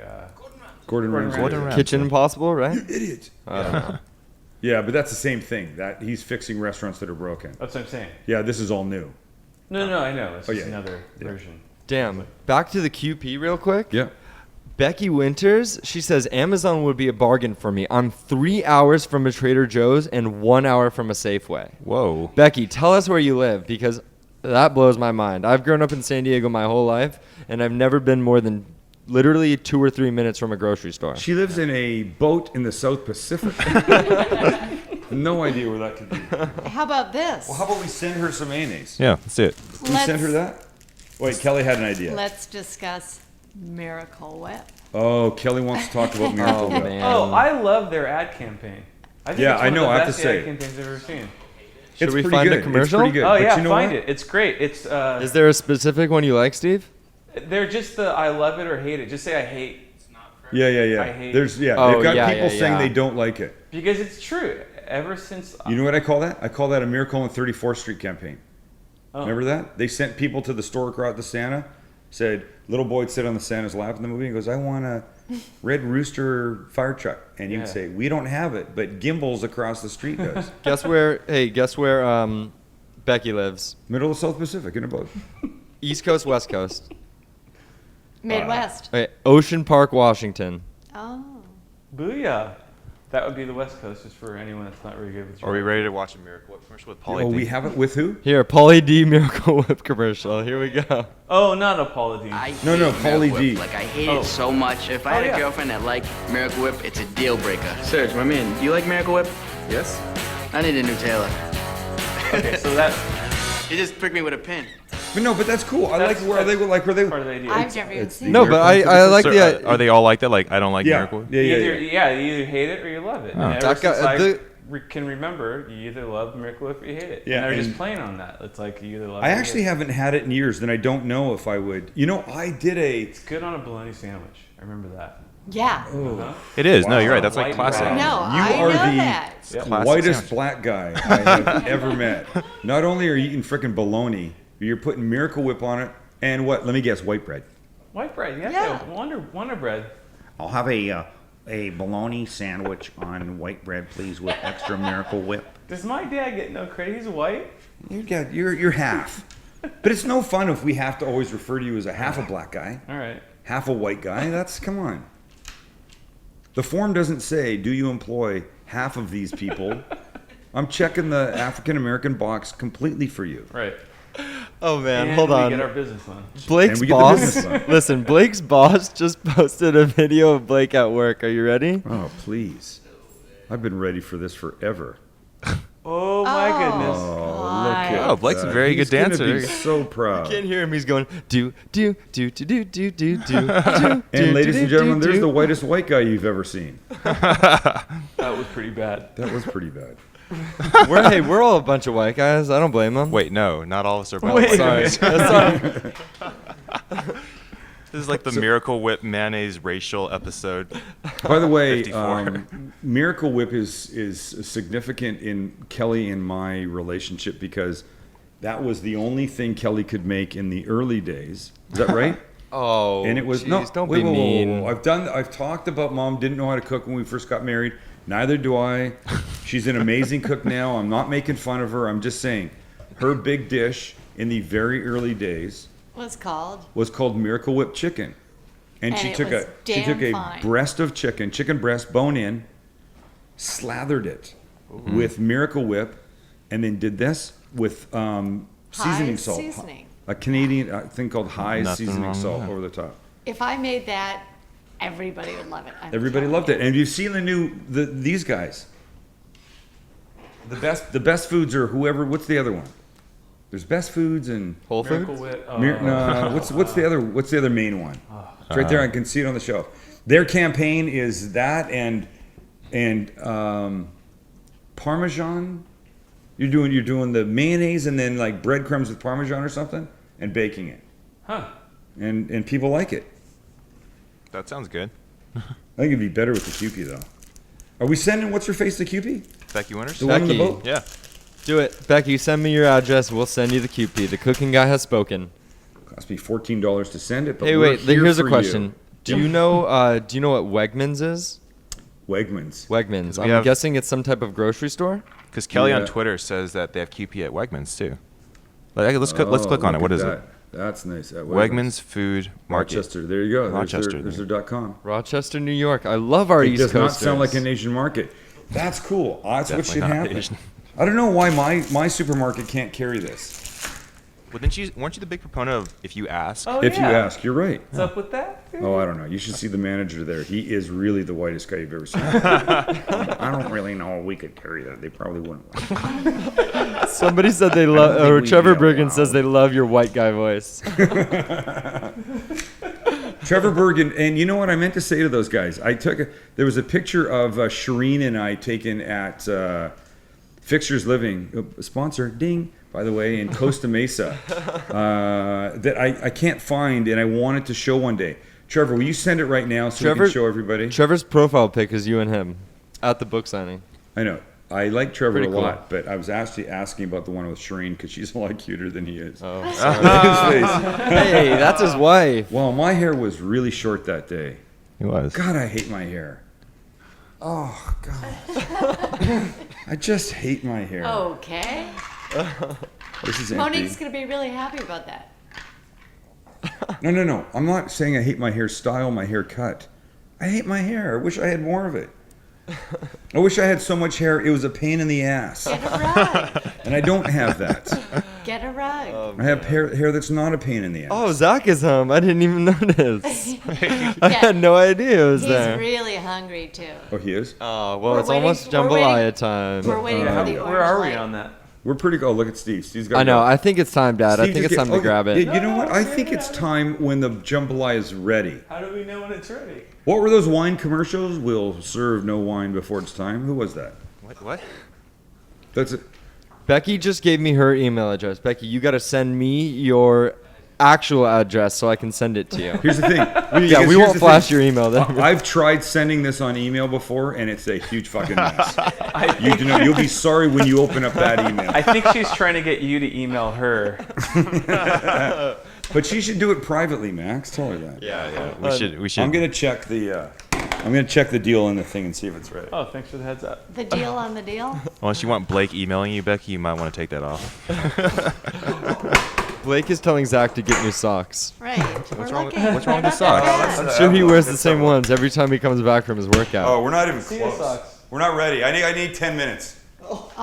Gordon Ramsay. Gordon Ramsay. Kitchen Impossible, right? Idiot. I don't know. Yeah, but that's the same thing. That he's fixing restaurants that are broken. That's what I'm saying. Yeah, this is all new. No, I know. It's Oh, just yeah. another version. Damn. Back to the QP real quick. Yeah. Becky Winters, she says Amazon would be a bargain for me. I'm 3 hours from a Trader Joe's and 1 hour from a Safeway. Whoa. Becky, tell us where you live because that blows my mind. I've grown up in San Diego my whole life, and I've never been more than literally 2 or 3 minutes from a grocery store. She lives in a boat in the South Pacific. No idea where that could be. How about this? Well, how about we send her some mayonnaise? Yeah, let's do it. Can we send her that? Wait, Kelly had an idea. Let's discuss Miracle Whip. Oh, Kelly wants to talk about Miracle Oh, Whip. man. Oh, I love their ad campaign. I think Yeah, it's I one know, of the I have best to say. ad campaigns I've ever seen. Should It's we pretty find good. a commercial? It's pretty good. Oh But yeah, you know find what? it. It's great. It's Is there a specific one you like, Steve? they're just the I love it or hate it. Just say I hate Yeah, yeah, yeah. I hate- There's Oh, they've got yeah, people yeah, saying yeah. they don't like it. because it's true. Ever since You know what I call that? I call that a Miracle on 34th Street campaign. Oh. Remember that? They sent people to the store across the Santa, said, little boy would sit on the Santa's lap in the movie and goes, I want a Red Rooster fire truck. And you'd Yeah. say, we don't have it, but Gimbals across the street does. Guess where Becky lives? Middle of South Pacific in a boat. East Coast, West Coast. Midwest. Okay, Ocean Park, Washington. Oh. booyah, that would be the West Coast, just for anyone that's not really good with. Are we ready to watch a Miracle Whip commercial with Pauly Oh, D? we have it with who? Here, Pauly D Miracle Whip commercial. Here we go. Oh, not a Paula Deen. I No, hate no, Miracle Pauly Whip. D. Like, I hate Oh. it so much. If I had Oh, a yeah. girlfriend that liked Miracle Whip, it's a deal breaker. Serge, my man, do you like Miracle Whip? Yes. I need a new tailor. Okay, so that You just pricked me with a pin. But no, but that's cool. I That's- like where they that's like where they. part of the idea. I've never even it's seen No, it. but I like So, the. are they all like that? Like, I don't like Yeah, Miracle Whip? yeah, yeah, Either, yeah. you either hate it or you love it. Oh. And ever That guy- since I the- can remember, you either love Miracle Whip or you hate it. Yeah, and they're and- just playing on that. It's like you either love I it or you actually hate it. haven't had it in years, and I don't know if I would. You know, I did a. It's good on a bologna sandwich. I remember that. Yeah. Huh? It is. No, you're right. That's like White classic. bread. No, You I are know the- that. Yeah. Classic whitest sandwich. black guy I have ever met. Not only are you eating frickin' bologna, you're putting Miracle Whip on it, and what? Let me guess, white bread. White bread, yeah. Yeah. Wonder bread. I'll have a bologna sandwich on white bread, please, with extra Miracle Whip. Does my dad get no credit? He's white. You're half. But it's no fun if we have to always refer to you as a half a black guy, All right. half a white guy. That's come on. The form doesn't say, do you employ half of these people? I'm checking the African American box completely for you. Right. Oh man, And hold we on. get our business on. Blake's And we get the boss. business done. Listen, Blake's boss just posted a video of Blake at work. Are you ready? Oh, please. I've been ready for this forever. Oh my goodness. Oh, look at Oh, Blake's a that. very He's good gonna dancer. Be so proud. Can't hear him. He's going do. And ladies and gentlemen, there's the whitest white guy you've ever seen. That was pretty bad. That was pretty bad. We're all a bunch of white guys. I don't blame them. Wait, no, not all of us are. Wait. Sorry. Sorry. This is like the Miracle Whip mayonnaise racial episode. By the way, 54. Miracle Whip is significant in Kelly and my relationship because that was the only thing Kelly could make in the early days. Is that right? Oh, And it was geez, no. Don't wait, be whoa, whoa, whoa, mean. whoa. I've talked about mom didn't know how to cook when we first got married. Neither do I. She's an amazing cook now. I'm not making fun of her. I'm just saying, her big dish in the very early days Was called. was called Miracle Whip Chicken. And And she it took was a fine. breast of chicken breast, bone in, slathered it with Miracle Whip, and then did this with seasoning High's salt. seasoning. A Canadian thing called High's Nothing seasoning wrong with salt that. over the top. If I made that, everybody would love it. Everybody loved it. And you've seen these guys. The best foods are whoever. What's the other one? There's Best Foods and Whole Miracle Foods? Whip. no, what's the other main one? It's right there. I can see it on the shelf. Their campaign is that and Parmesan. You're doing the mayonnaise and then like breadcrumbs with Parmesan or something and baking it. Huh. And people like it. That sounds good. I think it'd be better with the Kewpie though. Are we sending what's her face to Kewpie? Becky Winters? The one on the Becky. boat? Yeah. Do it. Becky, send me your address. We'll send you the Kewpie. The cooking guy has spoken. Cost me $14 to send it. But Hey, we're wait. here Here's a for question. you. Do you know what Wegmans is? Wegmans. Wegmans. We I'm have- guessing it's some type of grocery store. Because Kelly on Yeah. Twitter says that they have Kewpie at Wegmans too. Let's click on it. Look What at is that. it? That's nice. At Wegmans Food Market. Rochester. There you go. Rochester, There's there. their .com. Rochester, New York. I love our It East does not Coasters. sound like an Asian market. That's cool. That's what Definitely should not happen. Asian. I don't know why my supermarket can't carry this. Well, weren't you the big proponent of if you ask? Oh, If yeah. you ask, you're right. What's up with that? Oh, I don't know. You should see the manager there. He is really the whitest guy you've ever seen. I don't really know if we could carry that. They probably wouldn't. Somebody said they I don't love, think or we'd Trevor be Bergen allowed. says they love your white guy voice. Trevor Bergen, and you know what I meant to say to those guys? There was a picture of Shireen and I taken at Fixtures Living, sponsor, ding, by the way, in Costa Mesa, that I can't find and I wanted to show one day. Trevor, will you send it right now so we Trevor- can show everybody? Trevor's profile pic is you and him at the book signing. I know. I like Trevor Pretty a cool. lot, but I was actually asking about the one with Shireen because she's a lot cuter than he is. Oh, His face. hey, that's his wife. Well, my hair was really short that day. He was. God, I hate my hair. Oh, God. I just hate my hair. Okay. This is empty. Monique's going to be really happy about that. No. I'm not saying I hate my hairstyle, my haircut. I hate my hair. I wish I had more of it. I wish I had so much hair, it was a pain in the ass. Get a rug. And I don't have that. Get a rug. I have hair that's not a pain in the ass. Oh, Zach is home. I didn't even notice. I Yeah. had no idea it was He's there. really hungry too. Oh, he is? Oh, well, We're it's waiting- almost we're waiting- jambalaya time. We're waiting for the orange Where are we light. on that? We're pretty good. Oh, look at Steve. Steve's got I know. I think it's time, Dad. I think it's time to grab it. You know what? I think it's time when the jambalaya is ready. How do we know when it's ready? What were those wine commercials? We'll serve no wine before it's time. Who was that? What? That's it. Becky just gave me her email address. Becky, you got to send me your actual address so I can send it to you. Here's the thing. Yeah, Because we here's won't the flash thing. your email then. I've tried sending this on email before, and it's a huge fucking mess. You'll be sorry when you open up that email. I think she's trying to get you to email her. But she should do it privately, Max. Tell her that. Yeah. We should. I'm gonna check the deal in the thing and see if it's ready. Oh, thanks for the heads up. The deal on the deal? Unless you want Blake emailing you, Becky, you might want to take that off. Blake is telling Zach to get new socks. Right. What's wrong with the socks? I'm sure he wears the same ones every time he comes back from his workout. Oh, we're not even See you, close. socks. We're not ready. I need 10 minutes. Oh.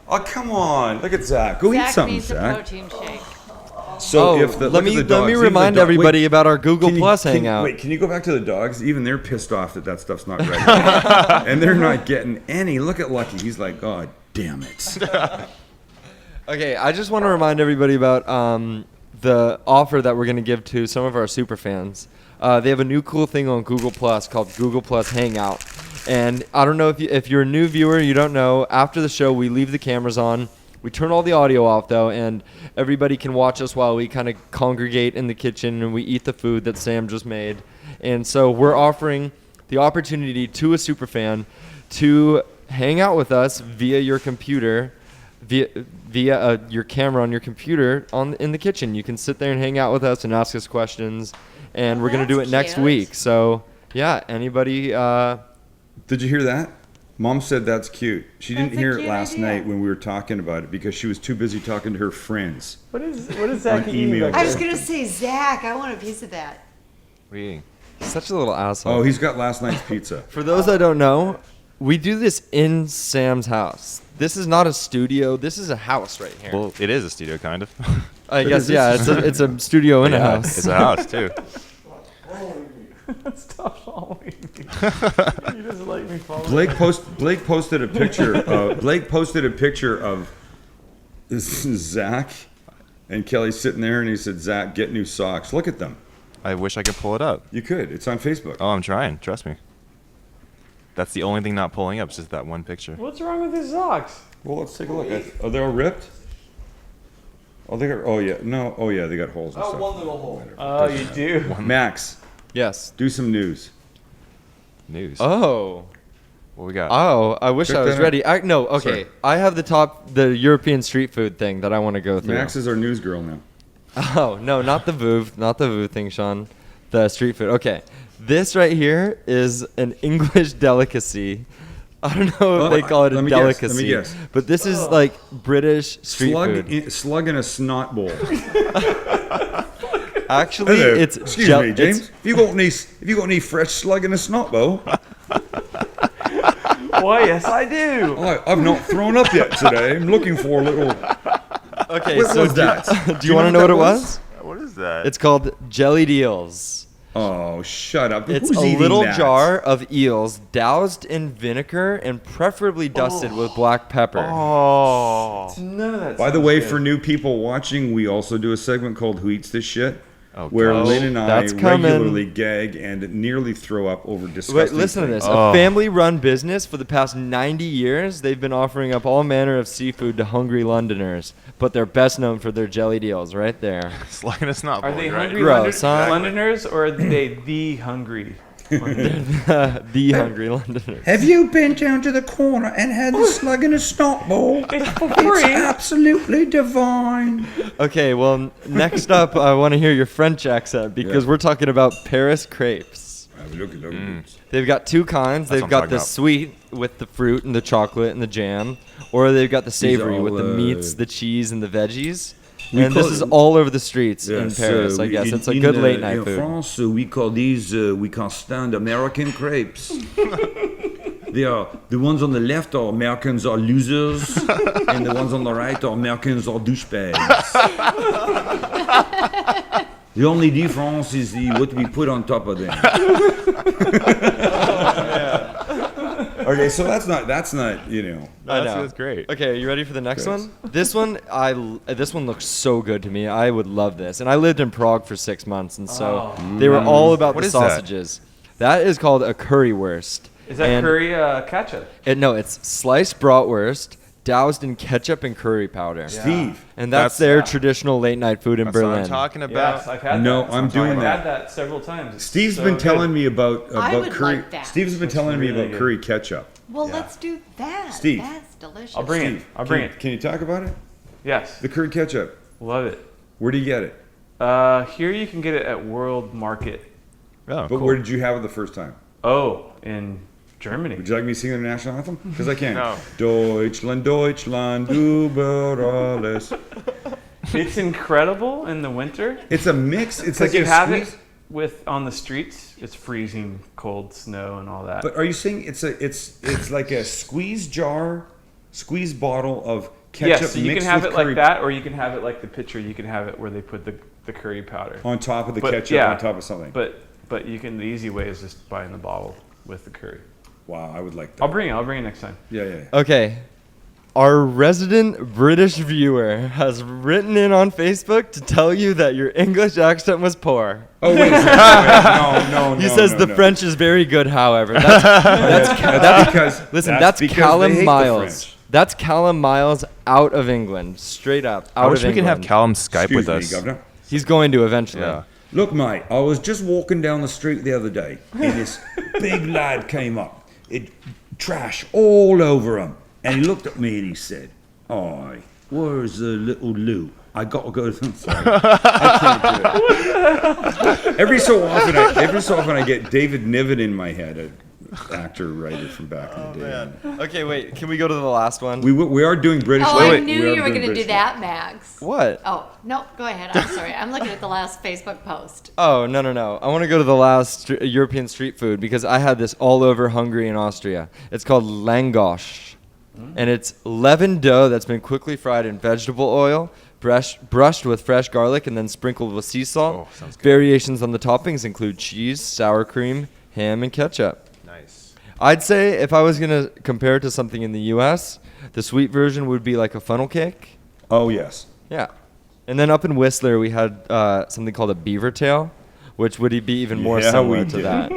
Oh, come on. Look at Zach. Go eat Zach something, needs a Zach. protein shake. So Oh, if the let look me at the dogs, even remind the dog- everybody wait, about our Google can you- Plus can- hangout. Wait, can you go back to the dogs? Even they're pissed off that stuff's not ready. And they're not getting any. Look at Lucky. He's like, God damn it. Okay, I just want to remind everybody about the offer that we're going to give to some of our super fans. They have a new cool thing on Google Plus called Google Plus Hangout. And I don't know if you're a new viewer, you don't know. After the show, we leave the cameras on. We turn all the audio off, though, and everybody can watch us while we kind of congregate in the kitchen and we eat the food that Sam just made. And so we're offering the opportunity to a super fan to hang out with us via your computer, via your camera on your computer in the kitchen. You can sit there and hang out with us and ask us questions, and Oh, we're going to do it that's next cute. week. So, yeah, anybody... Did you hear that? Mom said that's cute. She didn't That's a hear it cute last idea. night when we were talking about it because she was too busy talking to her friends. What is that? On email. I was gonna say, Zach, I want a piece of that. What are you eating? Such a little asshole. Oh, he's got last night's pizza. For those that don't know, we do this in Sam's house. This is not a studio. This is a house right here. Well, it is a studio, kind of. I guess, yeah, it's a studio in a house. It's a house, too. Stop following me. You just like me following. Blake posted a picture. Blake posted a picture of this is Zach and Kelly sitting there, and he said, "Zach, get new socks. Look at them. I wish I could pull it up. You could. It's on Facebook." Oh, I'm trying. Trust me. That's the only thing not pulling up, is just that one picture. What's wrong with his socks? Well, let's take a look. Are they all ripped? Oh, they got. Oh yeah. No. Oh yeah. They got holes and stuff. little hole. Oh, you do. Max, Yes. do some news. News. Oh. What we got? Oh, I wish Pick I was that up. ready. No, okay. Sorry. I have the European street food thing that I want to go through. Max is our news girl now. Oh, no, not the VOOV. Not the VOOV thing, Sean. The street food. Okay. This right here is an English delicacy. I don't know if they call it a let me guess, let me delicacy. guess. But this is like British street food. Slug in a snot bowl. Actually, Hello. it's Excuse gel- me, James. it's- Have you got any fresh slug in a snot bowl? Why, yes, I do. I've not thrown up yet today. I'm looking for a little. Okay, What so was that? do you want to know what it was? What is that? It's called jellied eels. Oh, shut up! It's Who's a eating little that? jar of eels doused in vinegar and preferably dusted with black pepper. Oh. None of that. By the way, for new people watching, we also do a segment called "Who Eats This Shit," Oh, where gosh. Lynn and I That's coming. regularly gag and nearly throw up over disgusting. Wait, listen to things. this. A family-run business for the past 90 years, they've been offering up all manner of seafood to hungry Londoners, but they're best known for their jellied eels right there. Slug in a snot Are bowl, they right? hungry Gross, huh? Londoners, or are they the hungry? The hungry Londoners. Have you been down to the corner and had the slug in a snot bowl? It's for It's free. absolutely divine. Okay, well, next up, I want to hear your French accent because Yeah. we're talking about Paris crepes. Look. They've got two kinds. That's They've what I'm got talking the about. sweet with the fruit and the chocolate and the jam, or they've got the savory with the all, meats, the cheese, and the veggies. we And this call is it- all over the streets in Yes, Paris, I guess. It's a good late night in food. France, we call these, we can't stand American crepes. They are, the ones on the left are Americans are losers, and the ones on the right are Americans are douchebags. The only difference is what we put on top of them. Okay, so that's not you know. I know. That's great. Okay, are you ready for the next Yes. one? This one, this one looks so good to me. I would love this. And I lived in Prague for 6 months, and so they were all about What the is that? sausages. That is called a currywurst. Is that And curry ketchup? No, it's sliced bratwurst doused in ketchup and curry powder. Steve, And that's That's- their yeah. traditional late night food in That's what Berlin. I'm talking about. Yes, I've had No, that. I'm doing I've that. had that several times. It's Steve's so been good. telling me about I would curry. like that. Steve's been It's telling me really about good. curry ketchup. Well, Yeah. let's do that. Steve. That's delicious. I'll bring it. Steve, I'll bring can, it. Can you talk about it? Yes. The curry ketchup. Love it. Where do you get it? Here you can get it at World Market. Oh, But cool. where did you have it the first time? Oh, in Germany. Would you like me to sing the national anthem? Because I can. No. Deutschland, Deutschland, über alles. It's incredible in the winter. It's a mix. It's Because like you a have squeeze. it with on the streets. It's freezing cold snow and all that. But are you saying it's like a squeeze jar, squeeze bottle of ketchup yes, so you can mixed have with it curry like that, or you can have it like the picture. You can have it where they put the curry powder. on top of the But, ketchup yeah, on top of something. But you can. The easy way is just buying the bottle with the curry. Wow, I would like that. I'll bring it next time. Yeah. Okay. Our resident British viewer has written in on Facebook to tell you that your English accent was poor. Oh wait, no. He says the no. French is very good, however. That's because listen, that's because Callum they hate the Miles. French. That's Callum Miles out of England, straight up out I wish of we could have England. Callum Skype Excuse with me, us. Governor. He's going to eventually. Yeah. Look, mate, I was just walking down the street the other day, and this big lad came up. It trash all over him, and he looked at me and he said, "Oi, where's the little Lou? I got to go to them." Sorry, I can't do it. Every so often, I get David Niven in my head. actor writer from back in the day. Okay, wait. Can we go to the last one? We are doing British. Oh, wait, I knew you were going to do that, Max. What? Oh, no, go ahead. I'm sorry. I'm looking at the last Facebook post. Oh, no. I want to go to the last European street food because I had this all over Hungary and Austria. It's called langosh. And it's leavened dough that's been quickly fried in vegetable oil, brushed with fresh garlic, and then sprinkled with sea salt. Oh, sounds good. Variations on the toppings include cheese, sour cream, ham, and ketchup. Nice. I'd say if I was going to compare it to something in the U.S., the sweet version would be like a funnel cake. Oh yes. Yeah. And then up in Whistler, we had something called a beaver tail, which would be even more Yeah, similar we to did. that.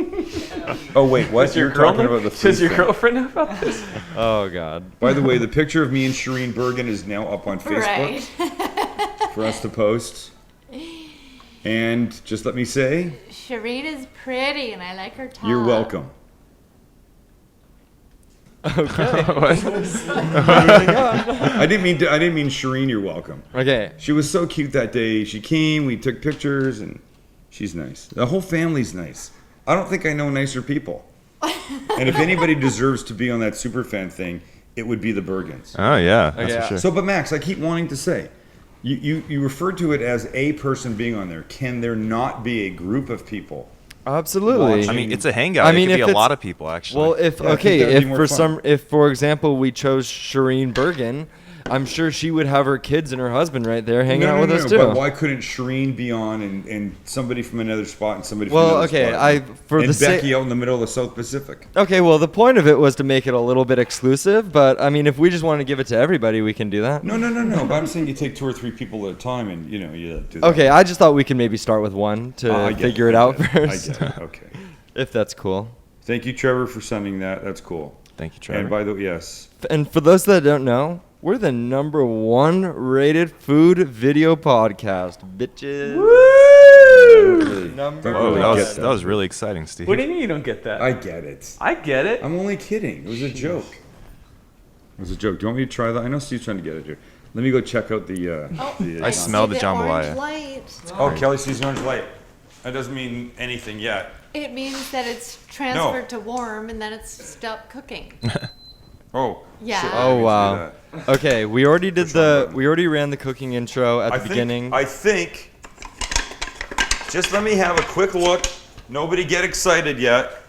Oh wait, what? Does your You're talking girl- about the food Does your thing. girlfriend know about this? Oh, God. By the way, the picture of me and Shireen Bergen is now up on Facebook Right. for us to post. And just let me say, Shireen is pretty, and I like her top. you're welcome. I didn't mean Shireen. You're welcome. Okay. She was so cute that day. She came. We took pictures, and she's nice. The whole family's nice. I don't think I know nicer people. And if anybody deserves to be on that superfan thing, it would be the Bergens. Oh yeah, that's Okay. for sure. So, but Max, I keep wanting to say, you referred to it as a person being on there. Can there not be a group of people? Absolutely. Watching. I mean, it's a hangout. I mean, it could if be a it's- lot of people actually. Well, if Yeah, I think that'd be more fun. if for example we chose Shireen Bergen, I'm sure she would have her kids and her husband right there hanging out with us too. But why couldn't Shireen be on and somebody from another spot and somebody from Well, another okay, spot? And the Becky out in the middle of the South Pacific. Okay, well the point of it was to make it a little bit exclusive, but I mean if we just want to give it to everybody, we can do that. No. But I'm saying you take 2 or 3 people at a time, and you do that. Okay, I just thought we could maybe start with one to I get figure it out I first. get it. Okay. If that's cool. Thank you, Trevor, for sending that. That's cool. Thank you, Trevor. And by the way, yes. And for those that don't know, we're the #1 rated food video podcast, bitches. Number Don't really Whoa, get that was really exciting, Steve. What do you mean you don't get that? I get it. I get it. I'm only kidding. It was a joke. It was a joke. Do you want me to try that? I know Steve's trying to get it here. Let me go check out the. I smell the Orange jambalaya. light. Oh, Kelly sees orange light. That doesn't mean anything yet. It means that it's transferred to warm, and then it's stopped cooking. Oh. Yeah. shit, I Oh didn't see wow. that. Okay, we already did Push one button. we already ran the cooking intro at the I beginning. think. Just let me have a quick look. Nobody get excited yet.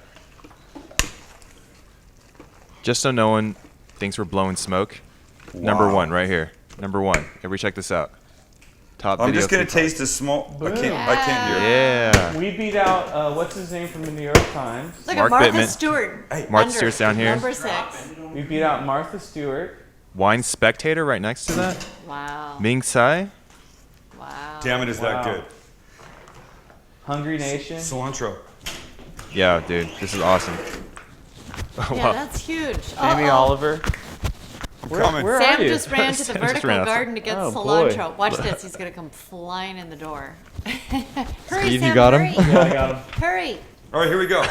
Just so no one thinks we're blowing smoke. Number Wow. 1 right here. Number 1. Everybody check this out. Top I'm video just gonna food taste a small. I can't hear. Yeah. We beat out what's his name from the New York Times. Look Mark at Martha Bittman. Stewart. Martha under Stewart's down here. Number 6. We beat out Martha Stewart. Wine Spectator right next to that. Wow. Ming Tsai. Wow. Damn it, is that Wow. good? Hungry Nation. Cilantro. Yeah, dude, this is awesome. Yeah, that's huge. Jamie Uh-oh. Oliver. Coming. Where Sam are you? just ran to the Sam just vertical ran outside. garden to get Oh, boy. cilantro. Watch this. He's going to come flying in the door. Hurry, Steve, Sam, you got him? hurry. Yeah, I got him. Hurry. All right, here we go. I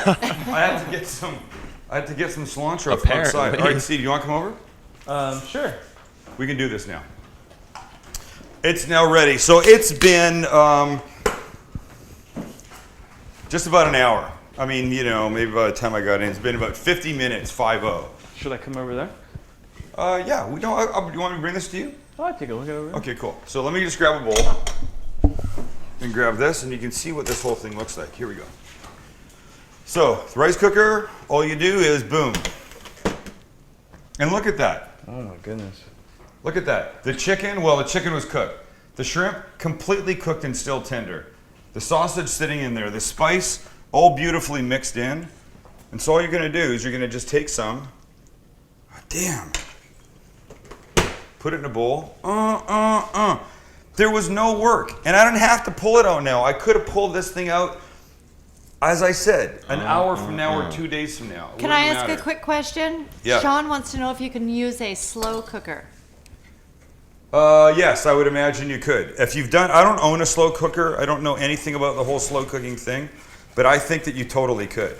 had to get some cilantro from Apparently. outside. All right, Steve, you want to come over? Sure. We can do this now. It's now ready. So it's been just about an hour. I mean, maybe by the time I got in, it's been about 50 minutes, 5-0. Should I come over there? Yeah, we don't. You want me to bring this to you? Oh, I'll take a look at it. Okay, cool. So let me just grab a bowl and grab this, and you can see what this whole thing looks like. Here we go. So the rice cooker, all you do is boom, and look at that. Oh my goodness. Look at that. The chicken, well, the chicken was cooked. The shrimp, completely cooked and still tender. The sausage sitting in there. The spice, all beautifully mixed in. And so all you're gonna do is you're gonna just take some. Damn. Put it in a bowl. There was no work. And I didn't have to pull it out now. I could have pulled this thing out, as I said, an hour from now or 2 days from now. It Can I wouldn't ask matter. a quick question? Yeah. Sean wants to know if you can use a slow cooker. Yes, I would imagine you could. If you've done, I don't own a slow cooker. I don't know anything about the whole slow cooking thing, but I think that you totally could.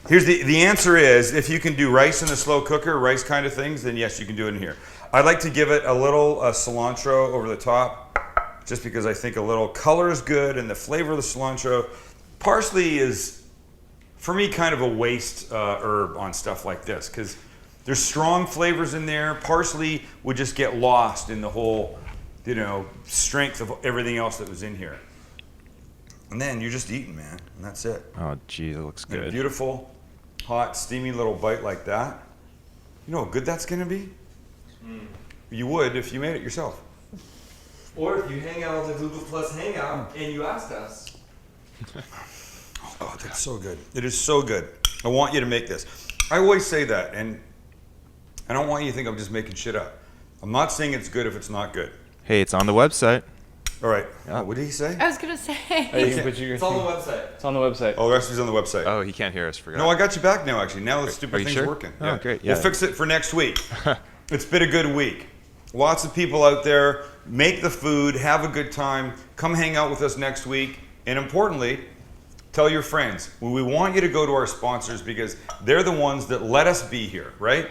Here's the answer is, if you can do rice in the slow cooker, rice kind of things, then yes, you can do it in here. I'd like to give it a little cilantro over the top, just because I think a little color is good and the flavor of the cilantro. Parsley is for me, kind of a waste herb on stuff like this because there's strong flavors in there. Parsley would just get lost in the whole, strength of everything else that was in here. And then you're just eating, man, and that's it. Oh, geez, it looks And a good. beautiful, hot, steamy little bite like that. You know how good that's gonna be? You would if you made it yourself. Or if you hang out on the Google Plus Hangout and you asked us. Oh God, that's so good. It is so good. I want you to make this. I always say that, and I don't want you to think I'm just making shit up. I'm not saying it's good if it's not good. Hey, it's on the website. All right. Yeah. What did he say? I was gonna say. Hey, you can put your It's on the thing- website. It's on the website. Oh, the recipe's on the website. Oh, he can't hear us. Forgot. No, I got you back now, actually. Now the stupid Are you thing's sure? working. Oh, great. Yeah. We'll fix it for next week. It's been a good week. Lots of people out there. Make the food. Have a good time. Come hang out with us next week. And importantly, tell your friends. We want you to go to our sponsors because they're the ones that let us be here, right?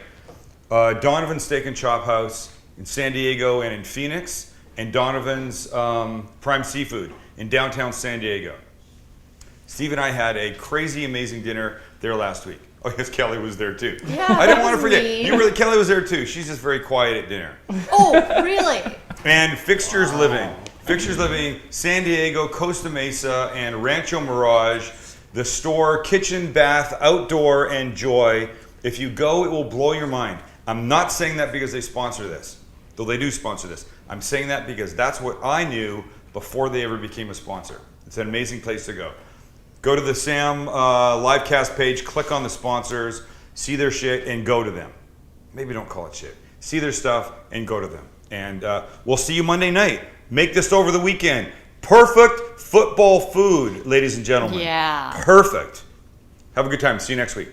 Donovan's Steak and Chop House in San Diego and in Phoenix, and Donovan's Prime Seafood in downtown San Diego. Steve and I had a crazy, amazing dinner there last week. Oh, yes, Kelly was there too. Yeah, I didn't that want to was forget. me. Kelly was there too. She's just very quiet at dinner. Oh, really? And Fixtures Living. Fixtures Living, San Diego, Costa Mesa, and Rancho Mirage. The store, kitchen, bath, outdoor, and joy. If you go, it will blow your mind. I'm not saying that because they sponsor this, though they do sponsor this. I'm saying that because that's what I knew before they ever became a sponsor. It's an amazing place to go. Go to the Sam Livecast page, click on the sponsors, see their shit, and go to them. Maybe don't call it shit. See their stuff and go to them. And we'll see you Monday night. Make this over the weekend. Perfect football food, ladies and gentlemen. Yeah. Perfect. Have a good time. See you next week.